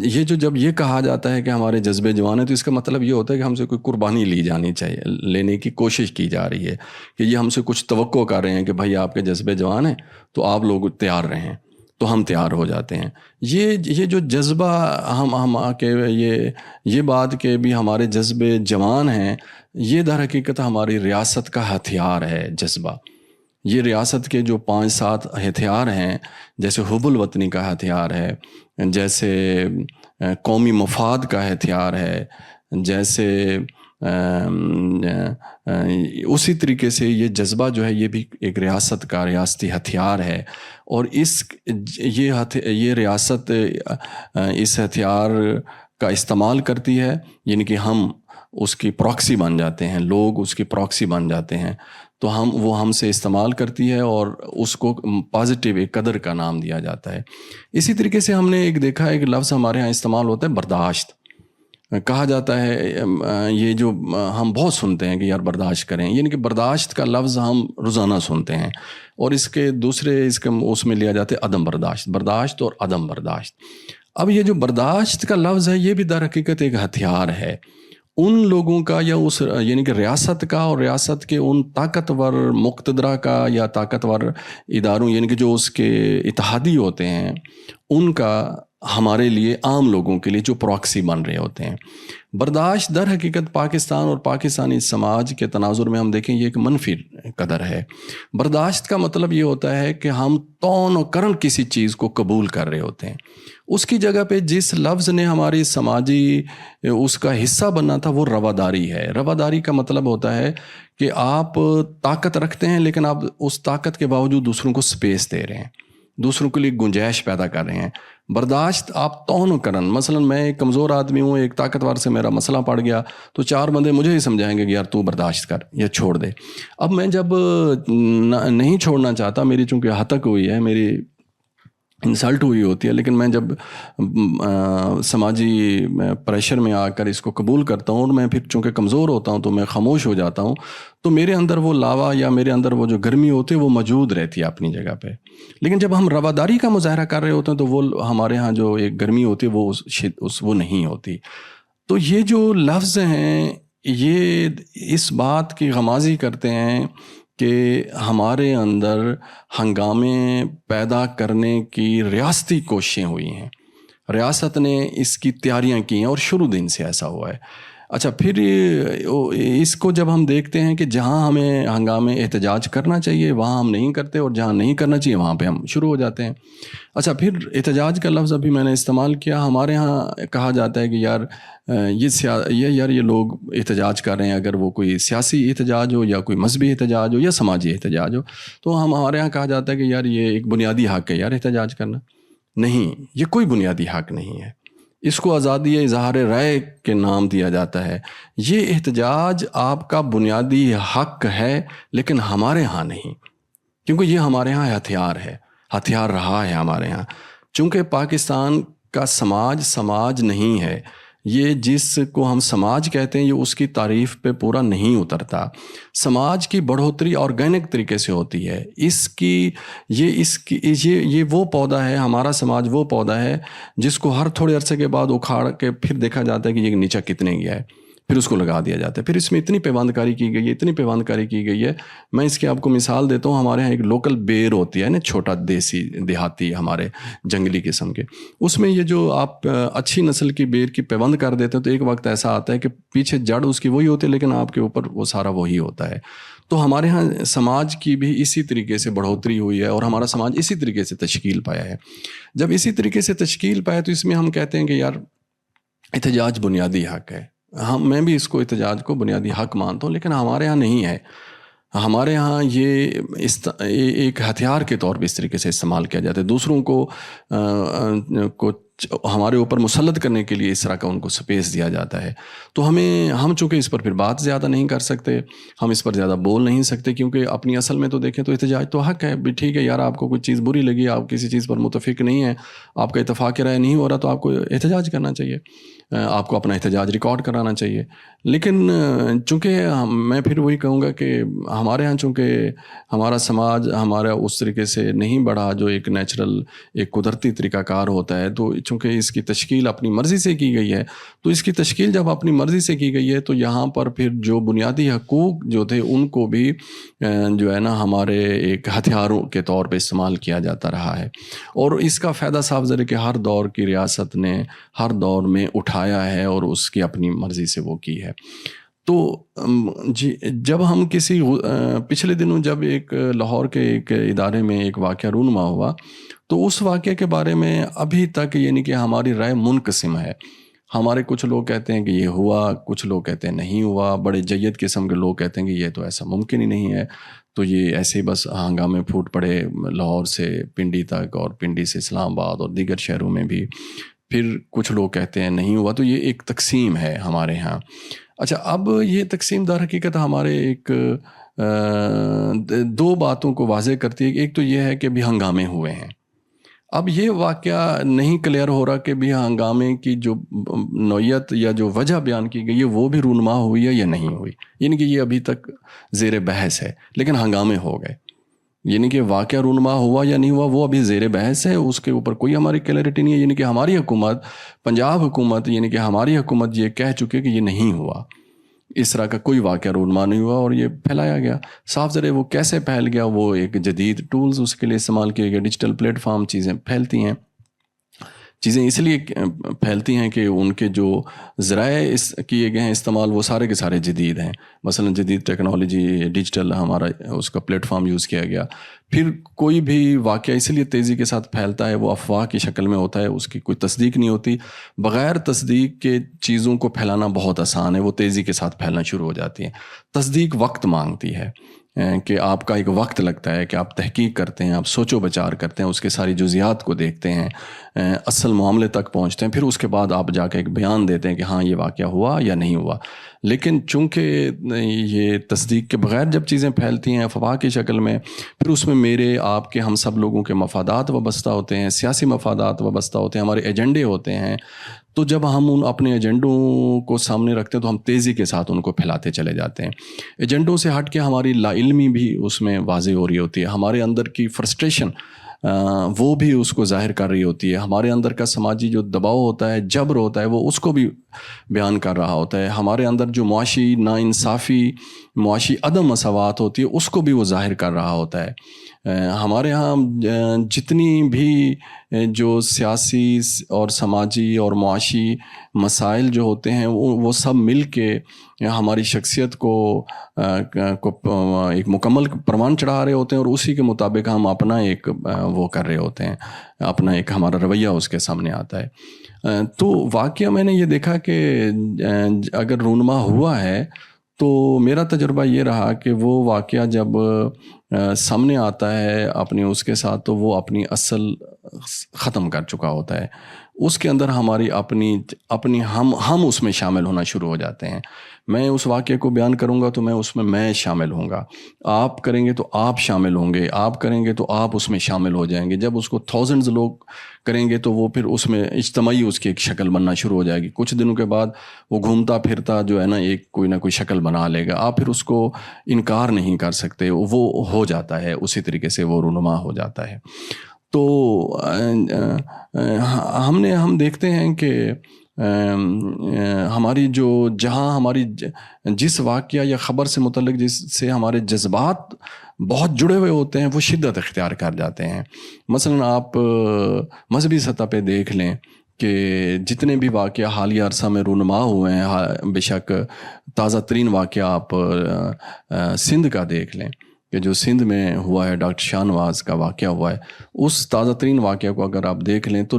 Speaker 2: یہ جو جب یہ کہا جاتا ہے کہ ہمارے جذبے جوان ہیں تو اس کا مطلب یہ ہوتا ہے کہ ہم سے کوئی قربانی لی جانی چاہیے، لینے کی کوشش کی جا رہی ہے، کہ یہ ہم سے کچھ توقع کر رہے ہیں کہ بھائی آپ کے جذبے جوان ہیں تو آپ لوگ تیار رہیں، تو ہم تیار ہو جاتے ہیں. یہ جو جذبہ ہم کے یہ بات کہ بھی ہمارے جذبے جوان ہیں، یہ در حقیقت ہماری ریاست کا ہتھیار ہے. جذبہ یہ ریاست کے جو 5-7 ہتھیار ہیں، جیسے حب الوطنی کا ہتھیار ہے، جیسے قومی مفاد کا ہتھیار ہے، جیسے اسی طریقے سے یہ جذبہ جو ہے یہ بھی ایک ریاست کا ریاستی ہتھیار ہے. اور یہ ریاست اس ہتھیار کا استعمال کرتی ہے، یعنی کہ ہم اس کی پراکسی بن جاتے ہیں، لوگ اس کی پراکسی بن جاتے ہیں، تو وہ ہم سے استعمال کرتی ہے اور اس کو پازیٹیو ایک قدر کا نام دیا جاتا ہے. اسی طریقے سے ہم نے ایک دیکھا ہے، ایک لفظ ہمارے ہاں استعمال ہوتا ہے برداشت. کہا جاتا ہے یہ جو ہم بہت سنتے ہیں کہ یار برداشت کریں، یعنی کہ برداشت کا لفظ ہم روزانہ سنتے ہیں، اور اس کے دوسرے اس میں لیا جاتا ہے عدم برداشت، برداشت اور عدم برداشت. اب یہ جو برداشت کا لفظ ہے یہ بھی در حقیقت ایک ہتھیار ہے ان لوگوں کا، یا یعنی کہ ریاست کا، اور ریاست کے ان طاقتور مقتدرہ کا یا طاقتور اداروں، یعنی کہ جو اس کے اتحادی ہوتے ہیں، ان کا ہمارے لیے عام لوگوں کے لیے جو پراکسی بن رہے ہوتے ہیں. برداشت در حقیقت پاکستان اور پاکستانی سماج کے تناظر میں ہم دیکھیں یہ ایک منفی قدر ہے. برداشت کا مطلب یہ ہوتا ہے کہ ہم تون و کرن کسی چیز کو قبول کر رہے ہوتے ہیں. اس کی جگہ پہ جس لفظ نے ہماری سماجی اس کا حصہ بننا تھا وہ رواداری ہے. رواداری کا مطلب ہوتا ہے کہ آپ طاقت رکھتے ہیں لیکن آپ اس طاقت کے باوجود دوسروں کو سپیس دے رہے ہیں، دوسروں کے لیے گنجائش پیدا کر رہے ہیں. برداشت آپ تون و کرن، مثلا میں ایک کمزور آدمی ہوں، ایک طاقتور سے میرا مسئلہ پڑ گیا تو 4 بندے مجھے ہی سمجھائیں گے کہ یار تو برداشت کر یا چھوڑ دے. اب میں جب نہیں چھوڑنا چاہتا، میری چونکہ ہتک ہوئی ہے، میری انسلٹ ہوئی ہوتی ہے، لیکن میں جب سماجی پریشر میں آ کر اس کو قبول کرتا ہوں اور میں پھر چونکہ کمزور ہوتا ہوں تو میں خاموش ہو جاتا ہوں، تو میرے اندر وہ لاوا یا میرے اندر وہ جو گرمی ہوتی ہے وہ موجود رہتی ہے اپنی جگہ پہ. لیکن جب ہم رواداری کا مظاہرہ کر رہے ہوتے ہیں تو وہ ہمارے ہاں جو ایک گرمی ہوتی ہے وہ نہیں ہوتی. تو یہ جو لفظ ہیں یہ اس بات کی غمازی کرتے ہیں کہ ہمارے اندر ہنگامے پیدا کرنے کی ریاستی کوششیں ہوئی ہیں، ریاست نے اس کی تیاریاں کی ہیں اور شروع دن سے ایسا ہوا ہے. اچھا، پھر اس کو جب ہم دیکھتے ہیں کہ جہاں ہمیں ہنگامے احتجاج کرنا چاہیے وہاں ہم نہیں کرتے، اور جہاں نہیں کرنا چاہیے وہاں پہ ہم شروع ہو جاتے ہیں. اچھا، پھر احتجاج کا لفظ ابھی میں نے استعمال کیا. ہمارے ہاں کہا جاتا ہے کہ یار یہ لوگ احتجاج کر رہے ہیں، اگر وہ کوئی سیاسی احتجاج ہو یا کوئی مذہبی احتجاج ہو یا سماجی احتجاج ہو، تو ہمارے ہاں کہا جاتا ہے کہ یار یہ ایک بنیادی حق ہے یار احتجاج کرنا. نہیں، یہ کوئی بنیادی حق نہیں ہے. اس کو آزادی اظہار رائے کے نام دیا جاتا ہے. یہ احتجاج آپ کا بنیادی حق ہے لیکن ہمارے ہاں نہیں، کیونکہ یہ ہمارے ہاں ہتھیار رہا ہے ہمارے ہاں. چونکہ پاکستان کا سماج نہیں ہے، یہ جس کو ہم سماج کہتے ہیں یہ اس کی تعریف پہ پورا نہیں اترتا. سماج کی بڑھوتری آرگینک طریقے سے ہوتی ہے. یہ وہ پودا ہے، ہمارا سماج وہ پودا ہے جس کو ہر تھوڑے عرصے کے بعد اکھاڑ کے پھر دیکھا جاتا ہے کہ یہ نیچا کتنے گیا ہے، پھر اس کو لگا دیا جاتا ہے. پھر اس میں اتنی پیوند کاری کی گئی ہے. میں اس کی آپ کو مثال دیتا ہوں. ہمارے یہاں ایک لوکل بیر ہوتی ہے نا، چھوٹا دیہاتی ہمارے جنگلی قسم کے، اس میں یہ جو آپ اچھی نسل کی بیر کی پیوند کر دیتے ہیں تو ایک وقت ایسا آتا ہے کہ پیچھے جڑ اس کی وہی ہوتی ہے لیکن آپ کے اوپر وہ سارا وہی ہوتا ہے. تو ہمارے ہاں سماج کی بھی اسی طریقے سے بڑھوتری ہوئی ہے اور ہمارا سماج اسی طریقے سے تشکیل پایا ہے. جب اسی طریقے سے تشکیل پایا تو اس میں ہم کہتے ہیں کہ یار احتجاج بنیادی حق ہے. میں بھی اس کو احتجاج کو بنیادی حق مانتا ہوں، لیکن ہمارے ہاں نہیں ہے. ہمارے ہاں یہ ایک ہتھیار کے طور پہ اس طریقے سے استعمال کیا جاتا ہے، دوسروں کو ہمارے اوپر مسلط کرنے کے لیے اس طرح کا ان کو سپیس دیا جاتا ہے. تو ہم چونکہ اس پر پھر بات زیادہ نہیں کر سکتے، ہم اس پر زیادہ بول نہیں سکتے، کیونکہ اپنی اصل میں تو دیکھیں تو احتجاج تو حق ہے بھی. ٹھیک ہے یار، آپ کو کوئی چیز بری لگی، آپ کسی چیز پر متفق نہیں ہیں، آپ کا اتفاق رائے نہیں ہو رہا، تو آپ کو احتجاج کرنا چاہیے، آپ کو اپنا احتجاج ریکارڈ کرانا چاہیے. لیکن چونکہ میں پھر وہی کہوں گا کہ ہمارے ہاں چونکہ ہمارا سماج ہمارا اس طریقے سے نہیں بڑھا جو ایک نیچرل ایک قدرتی طریقہ کار ہوتا ہے، تو چونکہ اس کی تشکیل اپنی مرضی سے کی گئی ہے، تو اس کی تشکیل جب اپنی مرضی سے کی گئی ہے تو یہاں پر پھر جو بنیادی حقوق جو تھے ان کو بھی جو ہے نا ہمارے ایک ہتھیاروں کے طور پہ استعمال کیا جاتا رہا ہے. اور اس کا فائدہ صاف ظاہر ہے کہ ہر دور کی ریاست نے ہر دور میں اٹھایا ہے اور اس کی اپنی مرضی سے وہ کی ہے. تو جی، جب ہم کسی پچھلے دنوں جب ایک لاہور کے ایک ادارے میں ایک واقعہ رونما ہوا، تو اس واقعے کے بارے میں ابھی تک یعنی کہ ہماری رائے منقسم ہے. ہمارے کچھ لوگ کہتے ہیں کہ یہ ہوا، کچھ لوگ کہتے ہیں نہیں ہوا، بڑے جید قسم کے لوگ کہتے ہیں کہ یہ تو ایسا ممکن ہی نہیں ہے، تو یہ ایسے بس ہنگامے پھوٹ پڑے لاہور سے پنڈی تک اور پنڈی سے اسلام آباد اور دیگر شہروں میں بھی. پھر کچھ لوگ کہتے ہیں نہیں ہوا. تو یہ ایک تقسیم ہے ہمارے ہاں. اچھا، اب یہ تقسیم در حقیقت ہمارے ایک دو باتوں کو واضح کرتی ہے. ایک تو یہ ہے کہ بھی ہنگامے ہوئے ہیں. اب یہ واقعہ نہیں کلیئر ہو رہا کہ بھی ہنگامے کی جو نوعیت یا جو وجہ بیان کی گئی ہے وہ بھی رونما ہوئی ہے یا نہیں ہوئی، یعنی کہ یہ ابھی تک زیر بحث ہے. لیکن ہنگامے ہو گئے، یعنی کہ واقعہ رونما ہوا یا نہیں ہوا وہ ابھی زیر بحث ہے، اس کے اوپر کوئی ہماری کلیئرٹی نہیں ہے. یعنی کہ ہماری حکومت، پنجاب حکومت، یعنی کہ ہماری حکومت یہ کہہ چکی کہ یہ نہیں ہوا، اس طرح کا کوئی واقعہ رونما نہیں ہوا اور یہ پھیلایا گیا. صاف ذرے وہ کیسے پھیل گیا، وہ ایک جدید ٹولز اس کے لیے استعمال کیے گئے، ڈیجیٹل پلیٹ فارم. چیزیں پھیلتی ہیں، چیزیں اس لیے پھیلتی ہیں کہ ان کے جو ذرائع کیے گئے ہیں استعمال وہ سارے کے سارے جدید ہیں. مثلا جدید ٹیکنالوجی، ڈیجیٹل ہمارا اس کا پلیٹ فارم یوز کیا گیا. پھر کوئی بھی واقعہ اس لیے تیزی کے ساتھ پھیلتا ہے، وہ افواہ کی شکل میں ہوتا ہے، اس کی کوئی تصدیق نہیں ہوتی. بغیر تصدیق کے چیزوں کو پھیلانا بہت آسان ہے، وہ تیزی کے ساتھ پھیلنا شروع ہو جاتی ہیں. تصدیق وقت مانگتی ہے کہ آپ کا ایک وقت لگتا ہے کہ آپ تحقیق کرتے ہیں، آپ سوچ و بچار کرتے ہیں، اس کے ساری جزیات کو دیکھتے ہیں، اصل معاملے تک پہنچتے ہیں، پھر اس کے بعد آپ جا کے ایک بیان دیتے ہیں کہ ہاں یہ واقعہ ہوا یا نہیں ہوا. لیکن چونکہ یہ تصدیق کے بغیر جب چیزیں پھیلتی ہیں افواہ کی شکل میں، پھر اس میں میرے آپ کے ہم سب لوگوں کے مفادات وابستہ ہوتے ہیں، سیاسی مفادات وابستہ ہوتے ہیں، ہمارے ایجنڈے ہوتے ہیں. تو جب ہم ان اپنے ایجنڈوں کو سامنے رکھتے ہیں تو ہم تیزی کے ساتھ ان کو پھیلاتے چلے جاتے ہیں. ایجنڈوں سے ہٹ کے ہماری لا علمی بھی اس میں واضح ہو رہی ہوتی ہے، ہمارے اندر کی فرسٹریشن وہ بھی اس کو ظاہر کر رہی ہوتی ہے، ہمارے اندر کا سماجی جو دباؤ ہوتا ہے، جبر ہوتا ہے، وہ اس کو بھی بیان کر رہا ہوتا ہے. ہمارے اندر جو معاشی ناانصافی، معاشی عدم مساوات ہوتی ہے، اس کو بھی وہ ظاہر کر رہا ہوتا ہے. ہمارے ہاں جتنی بھی جو سیاسی اور سماجی اور معاشی مسائل جو ہوتے ہیں وہ سب مل کے ہماری شخصیت کو ایک مکمل پروان چڑھا رہے ہوتے ہیں، اور اسی کے مطابق ہم اپنا ایک وہ کر رہے ہوتے ہیں، اپنا ایک ہمارا رویہ اس کے سامنے آتا ہے. تو واقعہ میں نے یہ دیکھا کہ اگر رونما ہوا ہے تو میرا تجربہ یہ رہا کہ وہ واقعہ جب سامنے آتا ہے اپنے اس کے ساتھ، تو وہ اپنی اصل ختم کر چکا ہوتا ہے. اس کے اندر ہماری اپنی ہم اس میں شامل ہونا شروع ہو جاتے ہیں. میں اس واقعے کو بیان کروں گا تو میں شامل ہوں گا، آپ کریں گے تو آپ شامل ہوں گے، آپ کریں گے تو آپ اس میں شامل ہو جائیں گے. جب اس کو تھاؤزنڈز لوگ کریں گے تو وہ پھر اس میں اجتماعی اس کی ایک شکل بننا شروع ہو جائے گی. کچھ دنوں کے بعد وہ گھومتا پھرتا جو ہے نا ایک کوئی نہ کوئی شکل بنا لے گا. آپ پھر اس کو انکار نہیں کر سکتے، وہ ہو جاتا ہے، اسی طریقے سے وہ رونما ہو جاتا ہے. تو ہم دیکھتے ہیں کہ ہماری ہماری جس واقعہ یا خبر سے متعلق جس سے ہمارے جذبات بہت جڑے ہوئے ہوتے ہیں وہ شدت اختیار کر جاتے ہیں. مثلا آپ مذہبی سطح پہ دیکھ لیں کہ جتنے بھی واقعہ حالیہ عرصہ میں رونما ہوئے ہیں، بے شک تازہ ترین واقعہ آپ سندھ کا دیکھ لیں کہ جو سندھ میں ہوا ہے، ڈاکٹر شاہ نواز کا واقعہ ہوا ہے، اس تازہ ترین واقعہ کو اگر آپ دیکھ لیں تو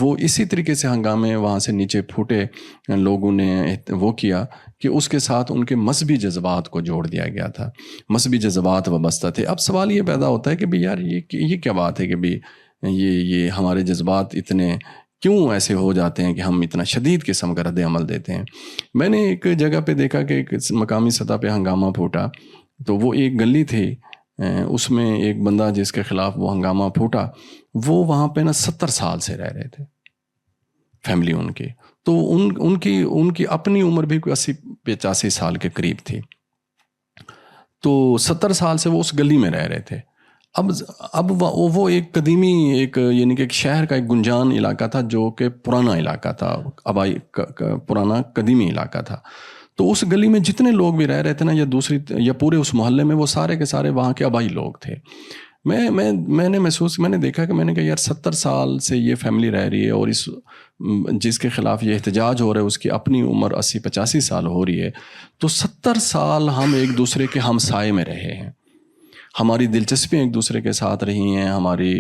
Speaker 2: وہ اسی طریقے سے ہنگامے وہاں سے نیچے پھوٹے، لوگوں نے وہ کیا کہ اس کے ساتھ ان کے مذہبی جذبات کو جوڑ دیا گیا تھا، مذہبی جذبات وابستہ تھے۔ اب سوال یہ پیدا ہوتا ہے کہ بھی یار یہ کیا بات ہے کہ بھی یہ ہمارے جذبات اتنے کیوں ایسے ہو جاتے ہیں کہ ہم اتنا شدید قسم کا رد عمل دیتے ہیں۔ میں نے ایک جگہ پہ دیکھا کہ ایک مقامی سطح پہ ہنگامہ پھوٹا، تو وہ ایک گلی تھی، اس میں ایک بندہ جس کے خلاف وہ ہنگامہ پھوٹا، وہ وہاں پہ 70 سال سے رہ رہے تھے، فیملی ان کی، تو ان کی اپنی عمر بھی کوئی 80-85 سال کے قریب تھی، تو 70 سال سے وہ اس گلی میں رہ رہے تھے۔ اب وہ ایک قدیمی یعنی کہ ایک شہر کا ایک گنجان علاقہ تھا، جو کہ پرانا علاقہ تھا، آبائی پرانا قدیمی علاقہ تھا۔ تو اس گلی میں جتنے لوگ بھی رہ رہے تھے نا، یا پورے اس محلے میں، وہ سارے کے سارے وہاں کے آبائی لوگ تھے۔ میں نے دیکھا کہ میں نے کہا یار 70 سال سے یہ فیملی رہ رہی ہے، اور جس کے خلاف یہ احتجاج ہو رہا ہے اس کی اپنی عمر 80-85 سال ہو رہی ہے، تو 70 سال ہم ایک دوسرے کے ہمسائے میں رہے ہیں، ہماری دلچسپیاں ایک دوسرے کے ساتھ رہی ہیں، ہماری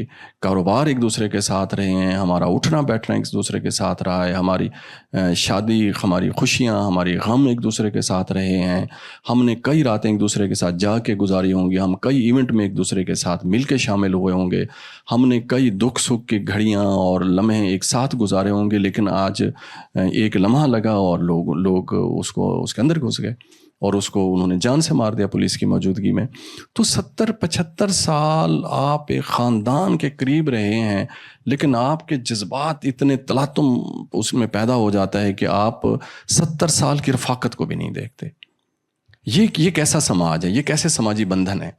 Speaker 2: کاروبار ایک دوسرے کے ساتھ رہے ہیں، ہمارا اٹھنا بیٹھنا ایک دوسرے کے ساتھ رہا ہے، ہماری شادی، ہماری خوشیاں، ہماری غم ایک دوسرے کے ساتھ رہے ہیں، ہم نے کئی راتیں ایک دوسرے کے ساتھ جا کے گزاری ہوں گی، ہم کئی ایونٹ میں ایک دوسرے کے ساتھ مل کے شامل ہوئے ہوں گے، ہم نے کئی دکھ سکھ کی گھڑیاں اور لمحے ایک ساتھ گزارے ہوں گے، لیکن آج ایک لمحہ لگا اور لوگ اس کے اندر گھس گئے اور اس کو انہوں نے جان سے مار دیا پولیس کی موجودگی میں۔ تو 70-75 سال آپ ایک خاندان کے قریب رہے ہیں، لیکن آپ کے جذبات اتنے تلاطم اس میں پیدا ہو جاتا ہے کہ آپ 70 سال کی رفاقت کو بھی نہیں دیکھتے۔ یہ کیسا سماج ہے؟ یہ کیسے سماجی بندھن ہے؟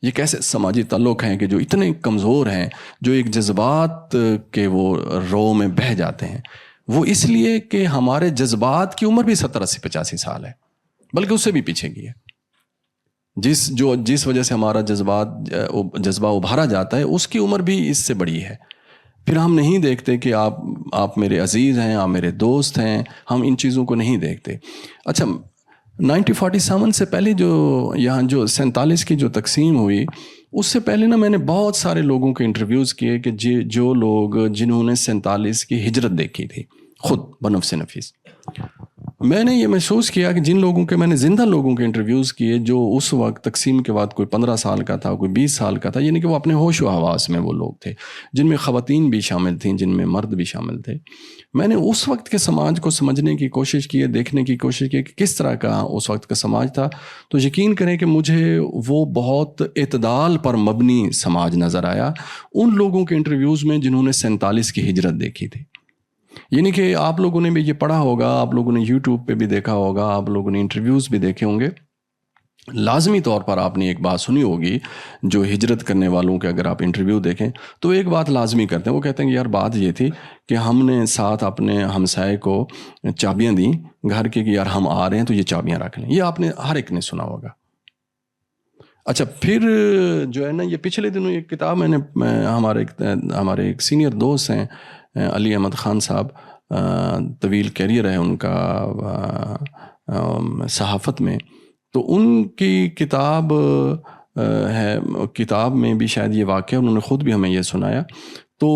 Speaker 2: یہ کیسے سماجی تعلق ہیں کہ جو اتنے کمزور ہیں، جو ایک جذبات کے وہ رو میں بہہ جاتے ہیں؟ وہ اس لیے کہ ہمارے جذبات کی عمر بھی 70-80-85 سال ہے، بلکہ اس سے بھی پیچھے کی ہے۔ جس وجہ سے ہمارا جذبہ ابھارا جاتا ہے، اس کی عمر بھی اس سے بڑی ہے۔ پھر ہم نہیں دیکھتے کہ آپ میرے عزیز ہیں، آپ میرے دوست ہیں، ہم ان چیزوں کو نہیں دیکھتے۔ اچھا، 1947 سے پہلے یہاں جو 47 کی جو تقسیم ہوئی، اس سے پہلے نا میں نے بہت سارے لوگوں کے انٹرویوز کیے کہ جو لوگ جنہوں نے 47 کی ہجرت دیکھی تھی خود بنفس نفیس، میں نے یہ محسوس کیا کہ جن لوگوں کے میں نے زندہ لوگوں کے انٹرویوز کیے، جو اس وقت تقسیم کے بعد کوئی 15 سال کا تھا، کوئی 20 سال کا تھا، یعنی کہ وہ اپنے ہوش و حواس میں وہ لوگ تھے، جن میں خواتین بھی شامل تھیں، جن میں مرد بھی شامل تھے۔ میں نے اس وقت کے سماج کو سمجھنے کی کوشش کی، دیکھنے کی کوشش کی کہ کس طرح کا اس وقت کا سماج تھا، تو یقین کریں کہ مجھے وہ بہت اعتدال پر مبنی سماج نظر آیا ان لوگوں کے انٹرویوز میں جنہوں نے 47 کی ہجرت دیکھی تھی۔ یعنی کہ آپ لوگوں نے بھی یہ پڑھا ہوگا، آپ لوگوں نے یوٹیوب پہ بھی دیکھا ہوگا، آپ لوگوں نے انٹرویوز بھی دیکھے ہوں گے، لازمی طور پر آپ نے ایک بات سنی ہوگی، جو ہجرت کرنے والوں کے اگر آپ انٹرویو دیکھیں تو ایک بات لازمی کرتے ہیں، وہ کہتے ہیں کہ یار بات یہ تھی کہ ہم نے ساتھ اپنے ہمسائے کو چابیاں دیں گھر کے کہ یار ہم آ رہے ہیں تو یہ چابیاں رکھ لیں۔ یہ آپ نے ہر ایک نے سنا ہوگا۔ اچھا، پھر جو ہے نا، یہ پچھلے دنوں ایک کتاب میں نے ہمارے ایک سینئر دوست ہیں علی احمد خان صاحب، طویل کیریئر ہے ان کا صحافت میں، تو ان کی کتاب ہے، کتاب میں بھی شاید یہ واقعہ انہوں نے خود بھی ہمیں یہ سنایا۔ تو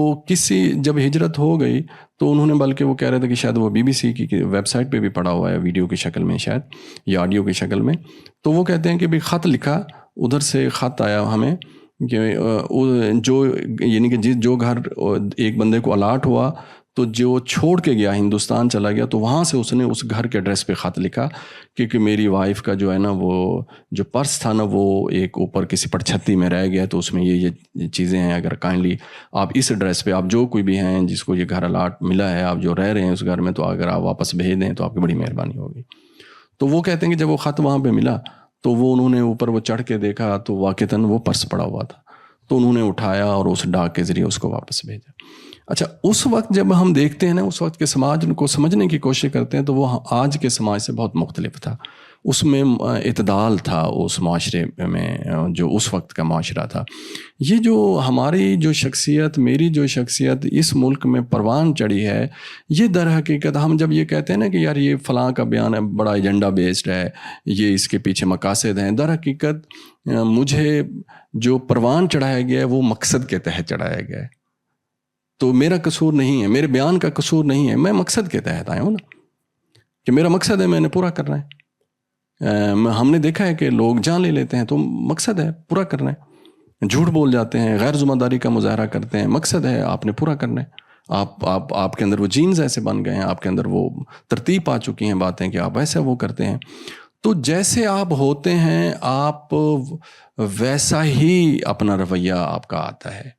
Speaker 2: جب ہجرت ہو گئی تو انہوں نے، بلکہ وہ کہہ رہے تھے کہ شاید وہ BBC کی ویب سائٹ پہ بھی پڑھا ہوا ہے، ویڈیو کی شکل میں شاید، یا آڈیو کی شکل میں، تو وہ کہتے ہیں کہ بھی خط لکھا، ادھر سے خط آیا ہمیں کہ یعنی کہ جو گھر ایک بندے کو الاٹ ہوا تو جو چھوڑ کے گیا، ہندوستان چلا گیا، تو وہاں سے اس نے اس گھر کے ایڈریس پہ خط لکھا کہ میری وائف کا جو ہے نا، وہ جو پرس تھا نا، وہ ایک اوپر کسی پڑچھتی میں رہ گیا، تو اس میں یہ چیزیں ہیں، اگر کائنڈلی آپ اس ایڈریس پہ، آپ جو کوئی بھی ہیں جس کو یہ گھر الاٹ ملا ہے، آپ جو رہ رہے ہیں اس گھر میں، تو اگر آپ واپس بھیج دیں تو آپ کی بڑی مہربانی ہوگی۔ تو وہ کہتے ہیں کہ جب وہ خط وہاں پہ ملا تو انہوں نے اوپر وہ چڑھ کے دیکھا تو واقعتاً وہ پرس پڑا ہوا تھا، تو انہوں نے اٹھایا اور اس ڈاک کے ذریعے اس کو واپس بھیجا۔ اچھا، اس وقت جب ہم دیکھتے ہیں نا، اس وقت کے سماج کو سمجھنے کی کوشش کرتے ہیں، تو وہ آج کے سماج سے بہت مختلف تھا۔ اس میں اعتدال تھا اس معاشرے میں، جو اس وقت کا معاشرہ تھا. یہ جو ہماری جو شخصیت، میری جو شخصیت اس ملک میں پروان چڑھی ہے، یہ در حقیقت ہم جب یہ کہتے ہیں نا کہ یار یہ فلاں کا بیان ہے بڑا ایجنڈا بیسڈ ہے، یہ اس کے پیچھے مقاصد ہیں، در حقیقت مجھے جو پروان چڑھایا گیا ہے وہ مقصد کے تحت چڑھایا گیا ہے. تو میرا قصور نہیں ہے، میرے بیان کا قصور نہیں ہے، میں مقصد کے تحت آیا ہوں نا، کہ میرا مقصد ہے، میں نے پورا کرنا ہے. ہم نے دیکھا ہے کہ لوگ جان لے لیتے ہیں تو مقصد ہے پورا کرنا ہے، جھوٹ بول جاتے ہیں، غیر ذمہ داری کا مظاہرہ کرتے ہیں، مقصد ہے آپ نے پورا کرنا ہے. آپ کے اندر وہ جینز ایسے بن گئے ہیں، آپ کے اندر وہ ترتیب آ چکی ہیں باتیں کہ آپ ایسا وہ کرتے ہیں. تو جیسے آپ ہوتے ہیں آپ ویسا ہی اپنا رویہ آپ کا آتا ہے،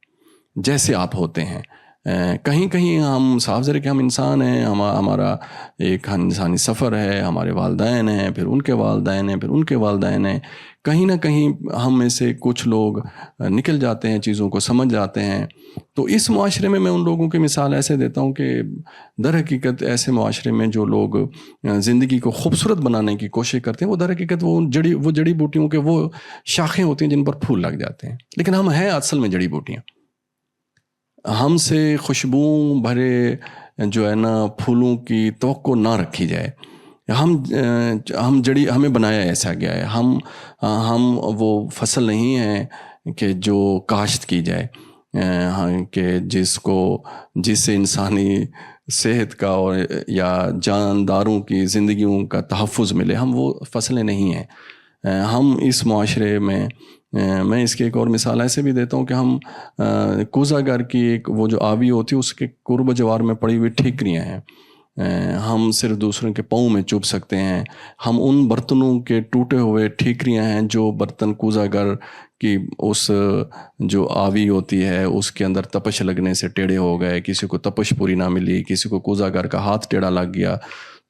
Speaker 2: جیسے آپ ہوتے ہیں. کہیں کہیں ہم صاف ظاہر کہ ہم انسان ہیں، ہمارا ایک انسانی سفر ہے، ہمارے والدین ہیں، پھر ان کے والدین ہیں، پھر ان کے والدین ہیں. کہیں نہ کہیں ہم میں سے کچھ لوگ نکل جاتے ہیں، چیزوں کو سمجھ جاتے ہیں. تو اس معاشرے میں ان لوگوں کی مثال ایسے دیتا ہوں کہ در حقیقت ایسے معاشرے میں جو لوگ زندگی کو خوبصورت بنانے کی کوشش کرتے ہیں، وہ در حقیقت وہ جڑی بوٹیوں کے وہ شاخیں ہوتی ہیں جن پر پھول لگ جاتے ہیں. لیکن ہم ہیں اصل میں جڑی بوٹیاں. ہم سے خوشبو بھرے جو ہے نا پھولوں کی توقع نہ رکھی جائے. ہمیں بنایا ایسا گیا ہے، ہم وہ فصل نہیں ہیں کہ جو کاشت کی جائے، کہ جس سے انسانی صحت کا اور یا جانداروں کی زندگیوں کا تحفظ ملے. ہم وہ فصلیں نہیں ہیں. ہم اس معاشرے میں اس کی ایک اور مثال ایسے بھی دیتا ہوں کہ ہم کوزہ گر کی ایک وہ جو آوی ہوتی ہے اس کے قرب جوار میں پڑی ہوئی ٹھیکریاں ہیں. ہم صرف دوسروں کے پاؤں میں چوب سکتے ہیں. ہم ان برتنوں کے ٹوٹے ہوئے ٹھیکریاں ہیں جو برتن کوزہ گر کی اس جو آوی ہوتی ہے اس کے اندر تپش لگنے سے ٹیڑھے ہو گئے، کسی کو تپش پوری نہ ملی، کسی کو کوزہ گر کا ہاتھ ٹیڑھا لگ گیا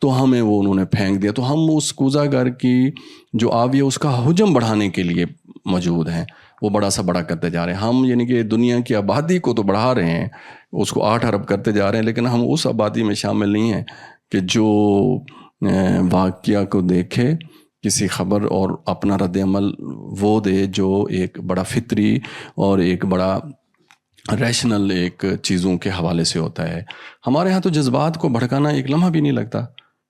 Speaker 2: تو ہمیں وہ انہوں نے پھینک دیا. تو ہم اس کوزہ گر کی جو آوی ہے اس کا حجم بڑھانے کے لیے موجود ہیں، وہ بڑا سا بڑا کرتے جا رہے ہیں. ہم یعنی کہ دنیا کی آبادی کو تو بڑھا رہے ہیں، اس کو 8 ارب کرتے جا رہے ہیں، لیکن ہم اس آبادی میں شامل نہیں ہیں کہ جو واقعہ کو دیکھے کسی خبر اور اپنا رد عمل وہ دے جو ایک بڑا فطری اور ایک بڑا ریشنل ایک چیزوں کے حوالے سے ہوتا ہے. ہمارے ہاں تو جذبات کو بھڑکانا ایک لمحہ بھی نہیں لگتا.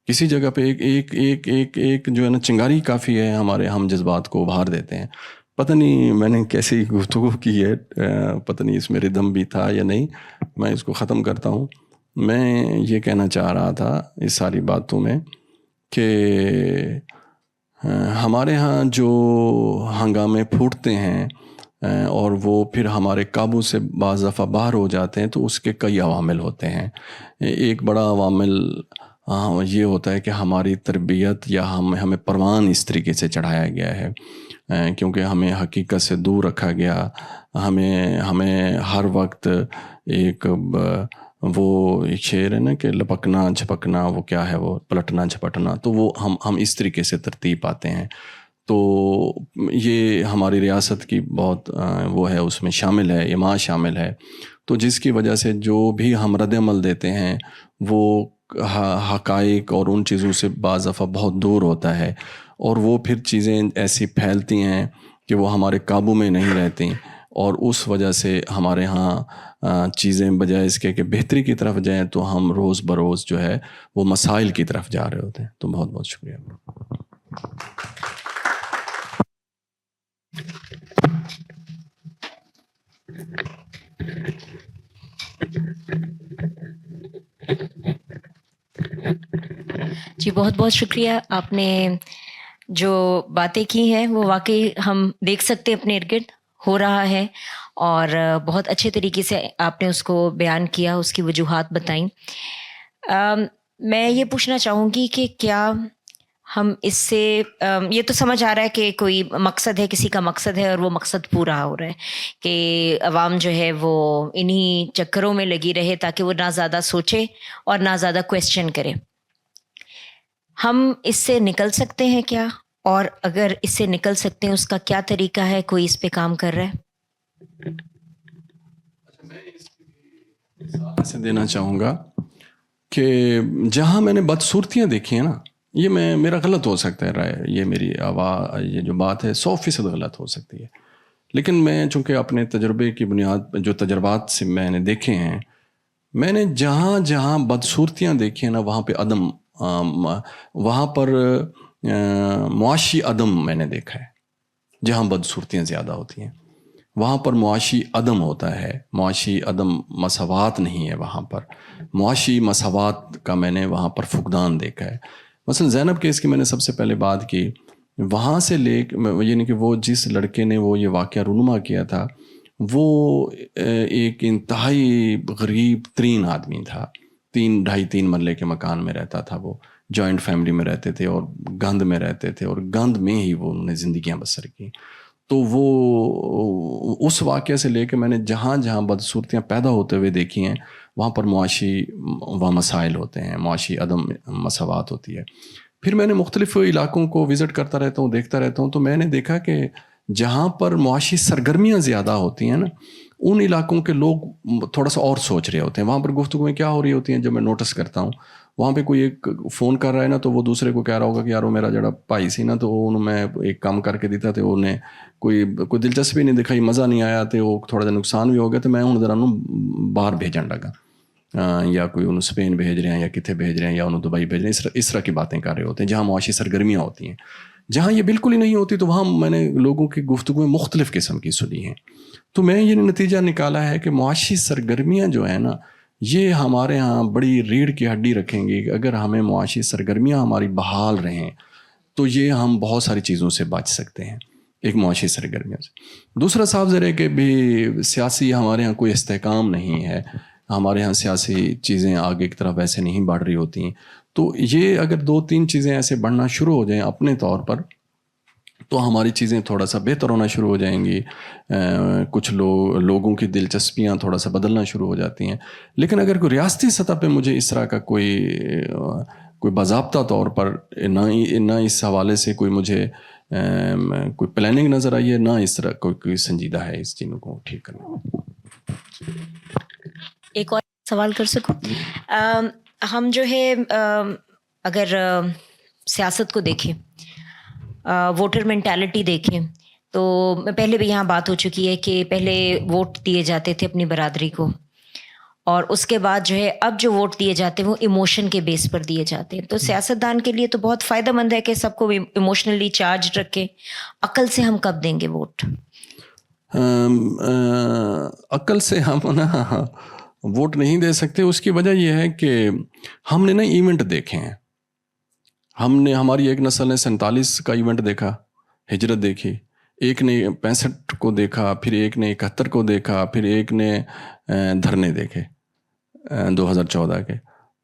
Speaker 2: کسی جگہ پہ ایک جو ہے نا چنگاری کافی ہے، ہم جذبات کو ابھار دیتے ہیں. پتہ نہیں میں نے کیسی گفتگو کی ہے، پتہ نہیں اس میں ردم بھی تھا یا نہیں. میں اس کو ختم کرتا ہوں. میں یہ کہنا چاہ رہا تھا اس ساری باتوں میں کہ ہمارے ہاں جو ہنگامے پھوٹتے ہیں اور وہ پھر ہمارے قابو سے بعض دفعہ باہر ہو جاتے ہیں تو اس کے کئی عوامل ہوتے ہیں. ایک بڑا عوامل یہ ہوتا ہے کہ ہماری تربیت یا ہمیں پروان اس طریقے سے چڑھایا گیا ہے کیونکہ ہمیں حقیقت سے دور رکھا گیا. ہمیں ہر وقت ایک وہ ایک شعر ہے نا کہ لپکنا جھپکنا، وہ کیا ہے وہ پلٹنا جھپٹنا، تو وہ ہم اس طریقے سے ترتیب پاتے ہیں. تو یہ ہماری ریاست کی بہت وہ ہے، اس میں شامل ہے، ایما شامل ہے. تو جس کی وجہ سے جو بھی ہم رد عمل دیتے ہیں وہ حقائق اور ان چیزوں سے بعض دفعہ بہت دور ہوتا ہے، اور وہ پھر چیزیں ایسی پھیلتی ہیں کہ وہ ہمارے قابو میں نہیں رہتی، اور اس وجہ سے ہمارے ہاں چیزیں بجائے اس کے کہ بہتری کی طرف جائیں تو ہم روز بروز جو ہے وہ مسائل کی طرف جا رہے ہوتے ہیں. تو بہت بہت شکریہ.
Speaker 3: جی بہت بہت شکریہ. آپ نے جو باتیں کی ہیں وہ واقعی ہم دیکھ سکتے اپنے ارد گرد ہو رہا ہے، اور بہت اچھے طریقے سے آپ نے اس کو بیان کیا، اس کی وجوہات بتائیں. میں یہ پوچھنا چاہوں گی کہ کیا ہم اس سے یہ تو سمجھ آ رہا ہے کہ کوئی مقصد ہے، کسی کا مقصد ہے اور وہ مقصد پورا ہو رہا ہے کہ عوام جو ہے وہ انہی چکروں میں لگی رہے تاکہ وہ نہ زیادہ سوچے اور نہ زیادہ کویسچن کرے. ہم اس سے نکل سکتے ہیں کیا؟ اور اگر اس سے نکل سکتے ہیں اس کا کیا طریقہ ہے؟ کوئی اس پہ کام کر رہا ہے؟
Speaker 2: میں دینا چاہوں گا کہ جہاں میں نے بدصورتیاں دیکھی ہیں نا، یہ میرا غلط ہو سکتا ہے رائے، یہ میری آواز، یہ جو بات ہے 100% غلط ہو سکتی ہے، لیکن میں چونکہ اپنے تجربے کی بنیاد پہ، جو تجربات سے میں نے دیکھے ہیں، میں نے جہاں جہاں بدصورتیاں دیکھی ہیں نا، وہاں پہ عدم وہاں پر معاشی عدم میں نے دیکھا ہے. جہاں بدصورتیاں زیادہ ہوتی ہیں وہاں پر معاشی عدم ہوتا ہے، معاشی عدم مساوات نہیں ہے وہاں پر، معاشی مساوات کا میں نے وہاں پر فقدان دیکھا ہے. مثلا زینب کیس کی میں نے سب سے پہلے بات کی، وہاں سے لے یعنی کہ وہ جس لڑکے نے وہ یہ واقعہ رونما کیا تھا، وہ ایک انتہائی غریب ترین آدمی تھا، 3 مرلے کے مکان میں رہتا تھا، وہ جوائنٹ فیملی میں رہتے تھے اور گند میں رہتے تھے، اور گند میں ہی وہ انہوں نے زندگیاں بسر کی. تو وہ اس واقعے سے لے کے میں نے جہاں جہاں بدصورتیاں پیدا ہوتے ہوئے دیکھی ہیں، وہاں پر معاشی مسائل ہوتے ہیں، معاشی عدم مساوات ہوتی ہے. پھر میں نے مختلف علاقوں کو وزٹ کرتا رہتا ہوں، دیکھتا رہتا ہوں، تو میں نے دیکھا کہ جہاں پر معاشی سرگرمیاں زیادہ ہوتی ہیں نا، ان علاقوں کے لوگ تھوڑا سا اور سوچ رہے ہوتے ہیں. وہاں پر گفتگویں کیا ہو رہی ہوتی ہیں جب میں نوٹس کرتا ہوں، وہاں پہ کوئی ایک فون کر رہا ہے نا، تو وہ دوسرے کو کہہ رہا ہوگا کہ یار وہ میرا جڑا بھائی سی نا، تو انہوں میں ایک کام کر کے دیتا، تو انہیں کوئی دلچسپی نہیں دکھائی، مزہ نہیں آیا، تو وہ تھوڑا سا نقصان بھی ہو گیا، تو میں ہوں ذرا باہر بھیجن لگا، یا کوئی انہوں اسپین بھیج رہے ہیں، یا کتنے بھیج رہے ہیں، یا انہوں دبئی بھیج رہے ہیں. اس طرح کی باتیں کر رہے ہوتے ہیں جہاں معاشی سرگرمیاں ہوتی ہیں. جہاں یہ بالکل ہی نہیں ہوتی تو وہاں میں نے لوگوں کی گفتگویں مختلف قسم کی سنی ہیں. تو میں یہ نتیجہ نکالا ہے کہ معاشی سرگرمیاں جو ہیں نا، یہ ہمارے ہاں بڑی ریڑھ کی ہڈی رکھیں گی. اگر ہمیں معاشی سرگرمیاں ہماری بحال رہیں تو یہ ہم بہت ساری چیزوں سے بچ سکتے ہیں، ایک معاشی سرگرمیوں سے. دوسرا صاحب ذرا کہ بھی سیاسی ہمارے ہاں کوئی استحکام نہیں ہے، ہمارے ہاں سیاسی چیزیں آگے کی طرف ویسے نہیں بڑھ رہی ہوتی ہیں. تو یہ اگر 2-3 چیزیں ایسے بڑھنا شروع ہو جائیں اپنے طور پر، تو ہماری چیزیں تھوڑا سا بہتر ہونا شروع ہو جائیں گی. کچھ لوگوں کی دلچسپیاں تھوڑا سا بدلنا شروع ہو جاتی ہیں. لیکن اگر کوئی ریاستی سطح پہ مجھے اس طرح کا کوئی باضابطہ طور پر نہ اس حوالے سے کوئی مجھے کوئی پلاننگ نظر آئی ہے، نہ اس طرح کوئی سنجیدہ ہے اس چیزوں کو ٹھیک کرنا.
Speaker 3: ایک اور سوال کر سکوں؟ ہم جو ہے اگر سیاست کو دیکھیں، ووٹر مینٹالٹی دیکھیں، تو پہلے بھی یہاں بات ہو چکی ہے کہ پہلے ووٹ دیے جاتے تھے اپنی برادری کو، اور اس کے بعد جو ہے اب جو ووٹ دیے جاتے ہیں وہ ایموشن کے بیس پر دیے جاتے ہیں. تو سیاستدان کے لیے تو بہت فائدہ مند ہے کہ سب کو ایموشنلی چارج رکھیں. عقل سے ہم کب دیں گے ووٹ؟
Speaker 2: عقل سے ہم نا ووٹ نہیں دے سکتے. اس کی وجہ یہ ہے کہ ہم نے نا ایونٹ دیکھے ہیں. ہماری ایک نسل نے 47 کا ایونٹ دیکھا، ہجرت دیکھی، ایک نے 65 کو دیکھا، پھر ایک نے 71 کو دیکھا، پھر ایک نے دھرنے دیکھے 2014 کے.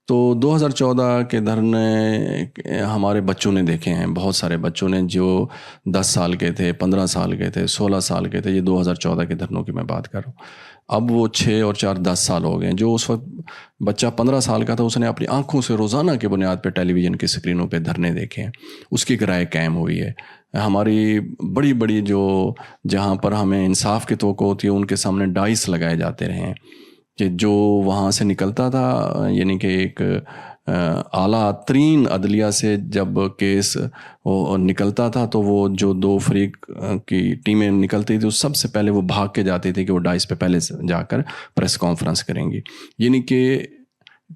Speaker 2: تو 2014 کے دھرنے ہمارے بچوں نے دیکھے ہیں، بہت سارے بچوں نے، جو 10 سال کے تھے، 15 سال کے تھے، 16 سال کے تھے. یہ 2014 کے دھرنوں کی میں بات کر رہا ہوں. اب وہ 6 اور 4 10 سال ہو گئے. جو اس وقت بچہ 15 سال کا تھا، اس نے اپنی آنکھوں سے روزانہ کی بنیاد پہ ٹیلی ویژن کی اسکرینوں پہ دھرنے دیکھے ہیں. اس کی ایک رائے قائم ہوئی ہے. ہماری بڑی بڑی جہاں پر ہمیں انصاف کی توقع ہوتی ہے، ان کے سامنے ڈائس لگائے جاتے رہے ہیں کہ جو وہاں سے نکلتا تھا، یعنی کہ ایک اعلیٰ ترین عدلیہ سے جب کیس نکلتا تھا، تو وہ جو 2 فریق کی ٹیمیں نکلتی تھی، سب سے پہلے وہ بھاگ کے جاتی تھی کہ وہ ڈائس پہ پہلے جا کر پریس کانفرنس کریں گی. یعنی کہ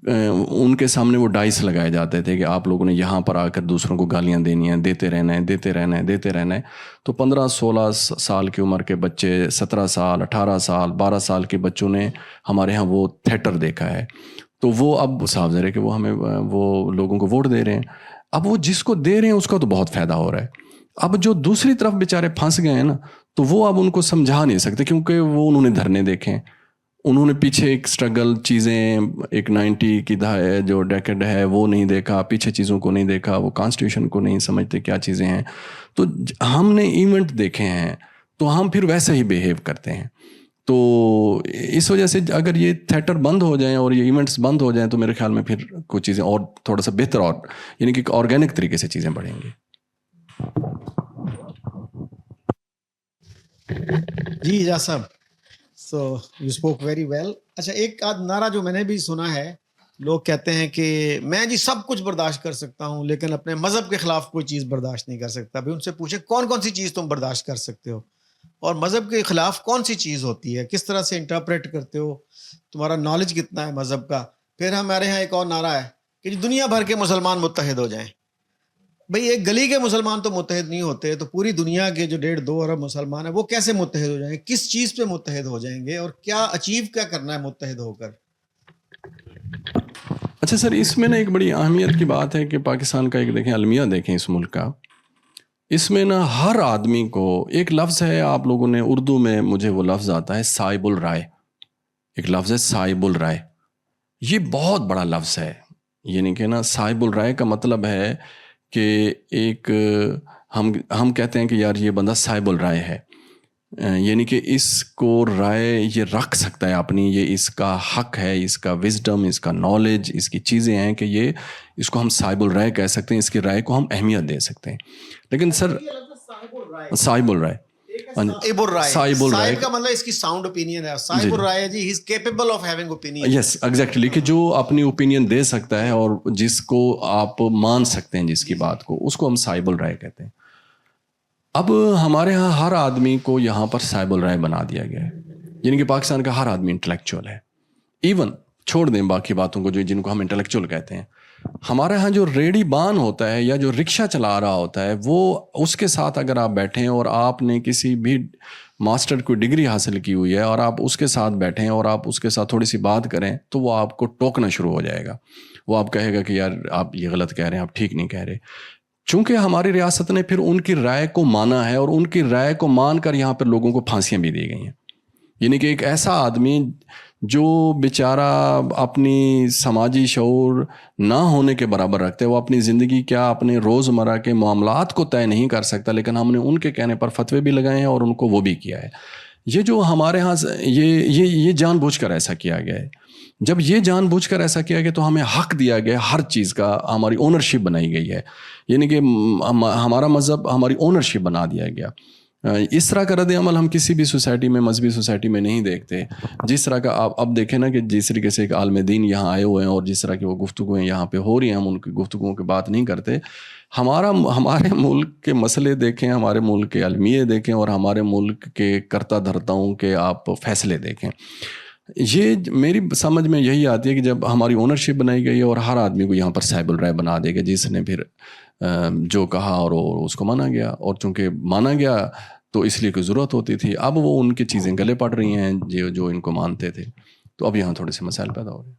Speaker 2: ان کے سامنے وہ ڈائس لگائے جاتے تھے کہ آپ لوگوں نے یہاں پر آ کر دوسروں کو گالیاں دینی ہیں، دیتے رہنا ہے، دیتے رہنا ہے، دیتے رہنا ہے. تو 15-16 سال کی عمر کے بچے، 17 سال، 18 سال، 12 سال کے بچوں نے ہمارے ہاں وہ تھیٹر دیکھا ہے. تو وہ اب صاف ظاہر ہے کہ وہ ہمیں وہ لوگوں کو ووٹ دے رہے ہیں. اب وہ جس کو دے رہے ہیں اس کا تو بہت فائدہ ہو رہا ہے. اب جو دوسری طرف بیچارے پھنس گئے ہیں نا، تو وہ اب ان کو سمجھا نہیں سکتے، کیونکہ وہ انہوں نے دھرنے دیکھے ہیں، انہوں نے پیچھے ایک سٹرگل چیزیں، ایک 90 کی جو ڈیکیڈ ہے وہ نہیں دیکھا، پیچھے چیزوں کو نہیں دیکھا، وہ کانسٹیٹیوشن کو نہیں سمجھتے کیا چیزیں ہیں. تو ہم نے ایونٹ دیکھے ہیں، تو ہم پھر ویسے ہی بیہیو کرتے ہیں. تو اس وجہ سے اگر یہ تھیٹر بند ہو جائیں اور یہ ایونٹس بند ہو جائیں، تو میرے خیال میں پھر کچھ چیزیں اور تھوڑا سا بہتر، اور یعنی کہ آرگینک طریقے سے چیزیں بڑھیں گی.
Speaker 4: جی اعجاز صاحب، so you spoke very well. اچھا، ایک آدھ نعرہ جو میں نے بھی سنا ہے لوگ کہتے ہیں کہ میں جی سب کچھ برداشت کر سکتا ہوں لیکن اپنے مذہب کے خلاف کوئی چیز برداشت نہیں کر سکتا. ابھی ان سے پوچھیں کون کون سی چیز تم برداشت کر سکتے ہو اور مذہب کے خلاف کون سی چیز ہوتی ہے, کس طرح سے انٹرپریٹ کرتے ہو, تمہارا نالج کتنا ہے مذہب کا. پھر ہمارے ہاں ایک اور نعرہ ہے کہ دنیا بھر کے مسلمان متحد ہو جائیں. بھئی ایک گلی کے مسلمان تو متحد نہیں ہوتے, تو پوری دنیا کے جو 1.5-2 ارب مسلمان ہیں وہ کیسے متحد ہو جائیں گے, کس چیز پہ متحد ہو جائیں گے, اور کیا اچیو کیا کرنا ہے متحد ہو کر.
Speaker 2: اچھا سر, اس میں نا ایک بڑی اہمیت کی بات ہے کہ پاکستان کا ایک دیکھیں المیہ دیکھیں اس ملک کا, اس میں نا ہر آدمی کو ایک لفظ ہے, آپ لوگوں نے اردو میں مجھے وہ لفظ آتا ہے صائب الرائے, ایک لفظ ہے صائب الرائے. یہ بہت بڑا لفظ ہے, یعنی کہ نا صائب الرائے کا مطلب ہے کہ ایک ہم کہتے ہیں کہ یار یہ بندہ صائب الرائے ہے, یعنی کہ اس کو رائے یہ رکھ سکتا ہے اپنی, یہ اس کا حق ہے, اس کا وزڈم, اس کا نالج, اس کی چیزیں ہیں کہ یہ اس کو ہم صائب الرائے کہہ سکتے ہیں, اس کی رائے کو ہم اہمیت دے سکتے ہیں. لیکن سر صائب الرائے,
Speaker 4: صائب الرائے کا مطلب اس کی ساؤنڈ اوپینین ہے. صائب الرائے جی he is capable of having opinion.
Speaker 2: Yes exactly, کہ جو اپنی اوپینین دے سکتا ہے اور جس کو آپ مان سکتے ہیں جس کی بات کو, اس کو ہم صائب الرائے کہتے ہیں. اب ہمارے ہاں ہر آدمی کو یہاں پر صائب الرائے بنا دیا گیا ہے, یعنی کہ پاکستان کا ہر آدمی انٹلیکچوئل ہے. ایون چھوڑ دیں باقی باتوں کو جو جن کو ہم انٹلیکچوئل کہتے ہیں, ہمارے ہاں جو ریڈی بان ہوتا ہے یا جو رکشہ چلا رہا ہوتا ہے, وہ اس کے ساتھ اگر آپ بیٹھیں اور آپ نے کسی بھی ماسٹر کوئی ڈگری حاصل کی ہوئی ہے اور آپ اس کے ساتھ بیٹھیں اور آپ اس کے ساتھ تھوڑی سی بات کریں, تو وہ آپ کو ٹوکنا شروع ہو جائے گا. وہ آپ کہے گا کہ یار آپ یہ غلط کہہ رہے ہیں, آپ ٹھیک نہیں کہہ رہے. چونکہ ہماری ریاست نے پھر ان کی رائے کو مانا ہے, اور ان کی رائے کو مان کر یہاں پر لوگوں کو پھانسیاں بھی دی گئی ہیں. یعنی کہ ایک ایسا آدمی جو بیچارہ اپنی سماجی شعور نہ ہونے کے برابر رکھتے, وہ اپنی زندگی کیا اپنے روزمرہ کے معاملات کو طے نہیں کر سکتا, لیکن ہم نے ان کے کہنے پر فتوے بھی لگائے ہیں اور ان کو وہ بھی کیا ہے. یہ جو ہمارے ہاں یہ جان بوجھ کر ایسا کیا گیا ہے. جب یہ جان بوجھ کر ایسا کیا گیا تو ہمیں حق دیا گیا ہر چیز کا, ہماری اونرشپ بنائی گئی ہے, یعنی کہ ہمارا مذہب ہماری اونرشپ بنا دیا گیا. اس طرح کا رد عمل ہم کسی بھی سوسائٹی میں, مذہبی سوسائٹی میں نہیں دیکھتے. جس طرح کا آپ اب دیکھیں نا کہ جس طریقے سے ایک عالم دین یہاں آئے ہوئے ہیں اور جس طرح کی وہ گفتگویں یہاں پہ ہو رہی ہیں, ہم ان کی گفتگوؤں کی بات نہیں کرتے. ہمارے ملک کے مسئلے دیکھیں, ہمارے ملک کے المیے دیکھیں, اور ہمارے ملک کے کرتا دھرتاؤں کے آپ فیصلے دیکھیں. یہ میری سمجھ میں یہی آتی ہے کہ جب ہماری اونرشپ بنائی گئی ہے اور ہر آدمی کو یہاں پر صاحب الرائے بنا دے گا, جس نے پھر جو کہا اور اس کو مانا گیا, اور چونکہ مانا گیا تو اس لیے کوئی ضرورت ہوتی تھی. اب وہ ان کی چیزیں گلے پڑ رہی ہیں جو ان کو مانتے تھے, تو اب یہاں تھوڑے سے مسائل پیدا ہو رہے ہیں.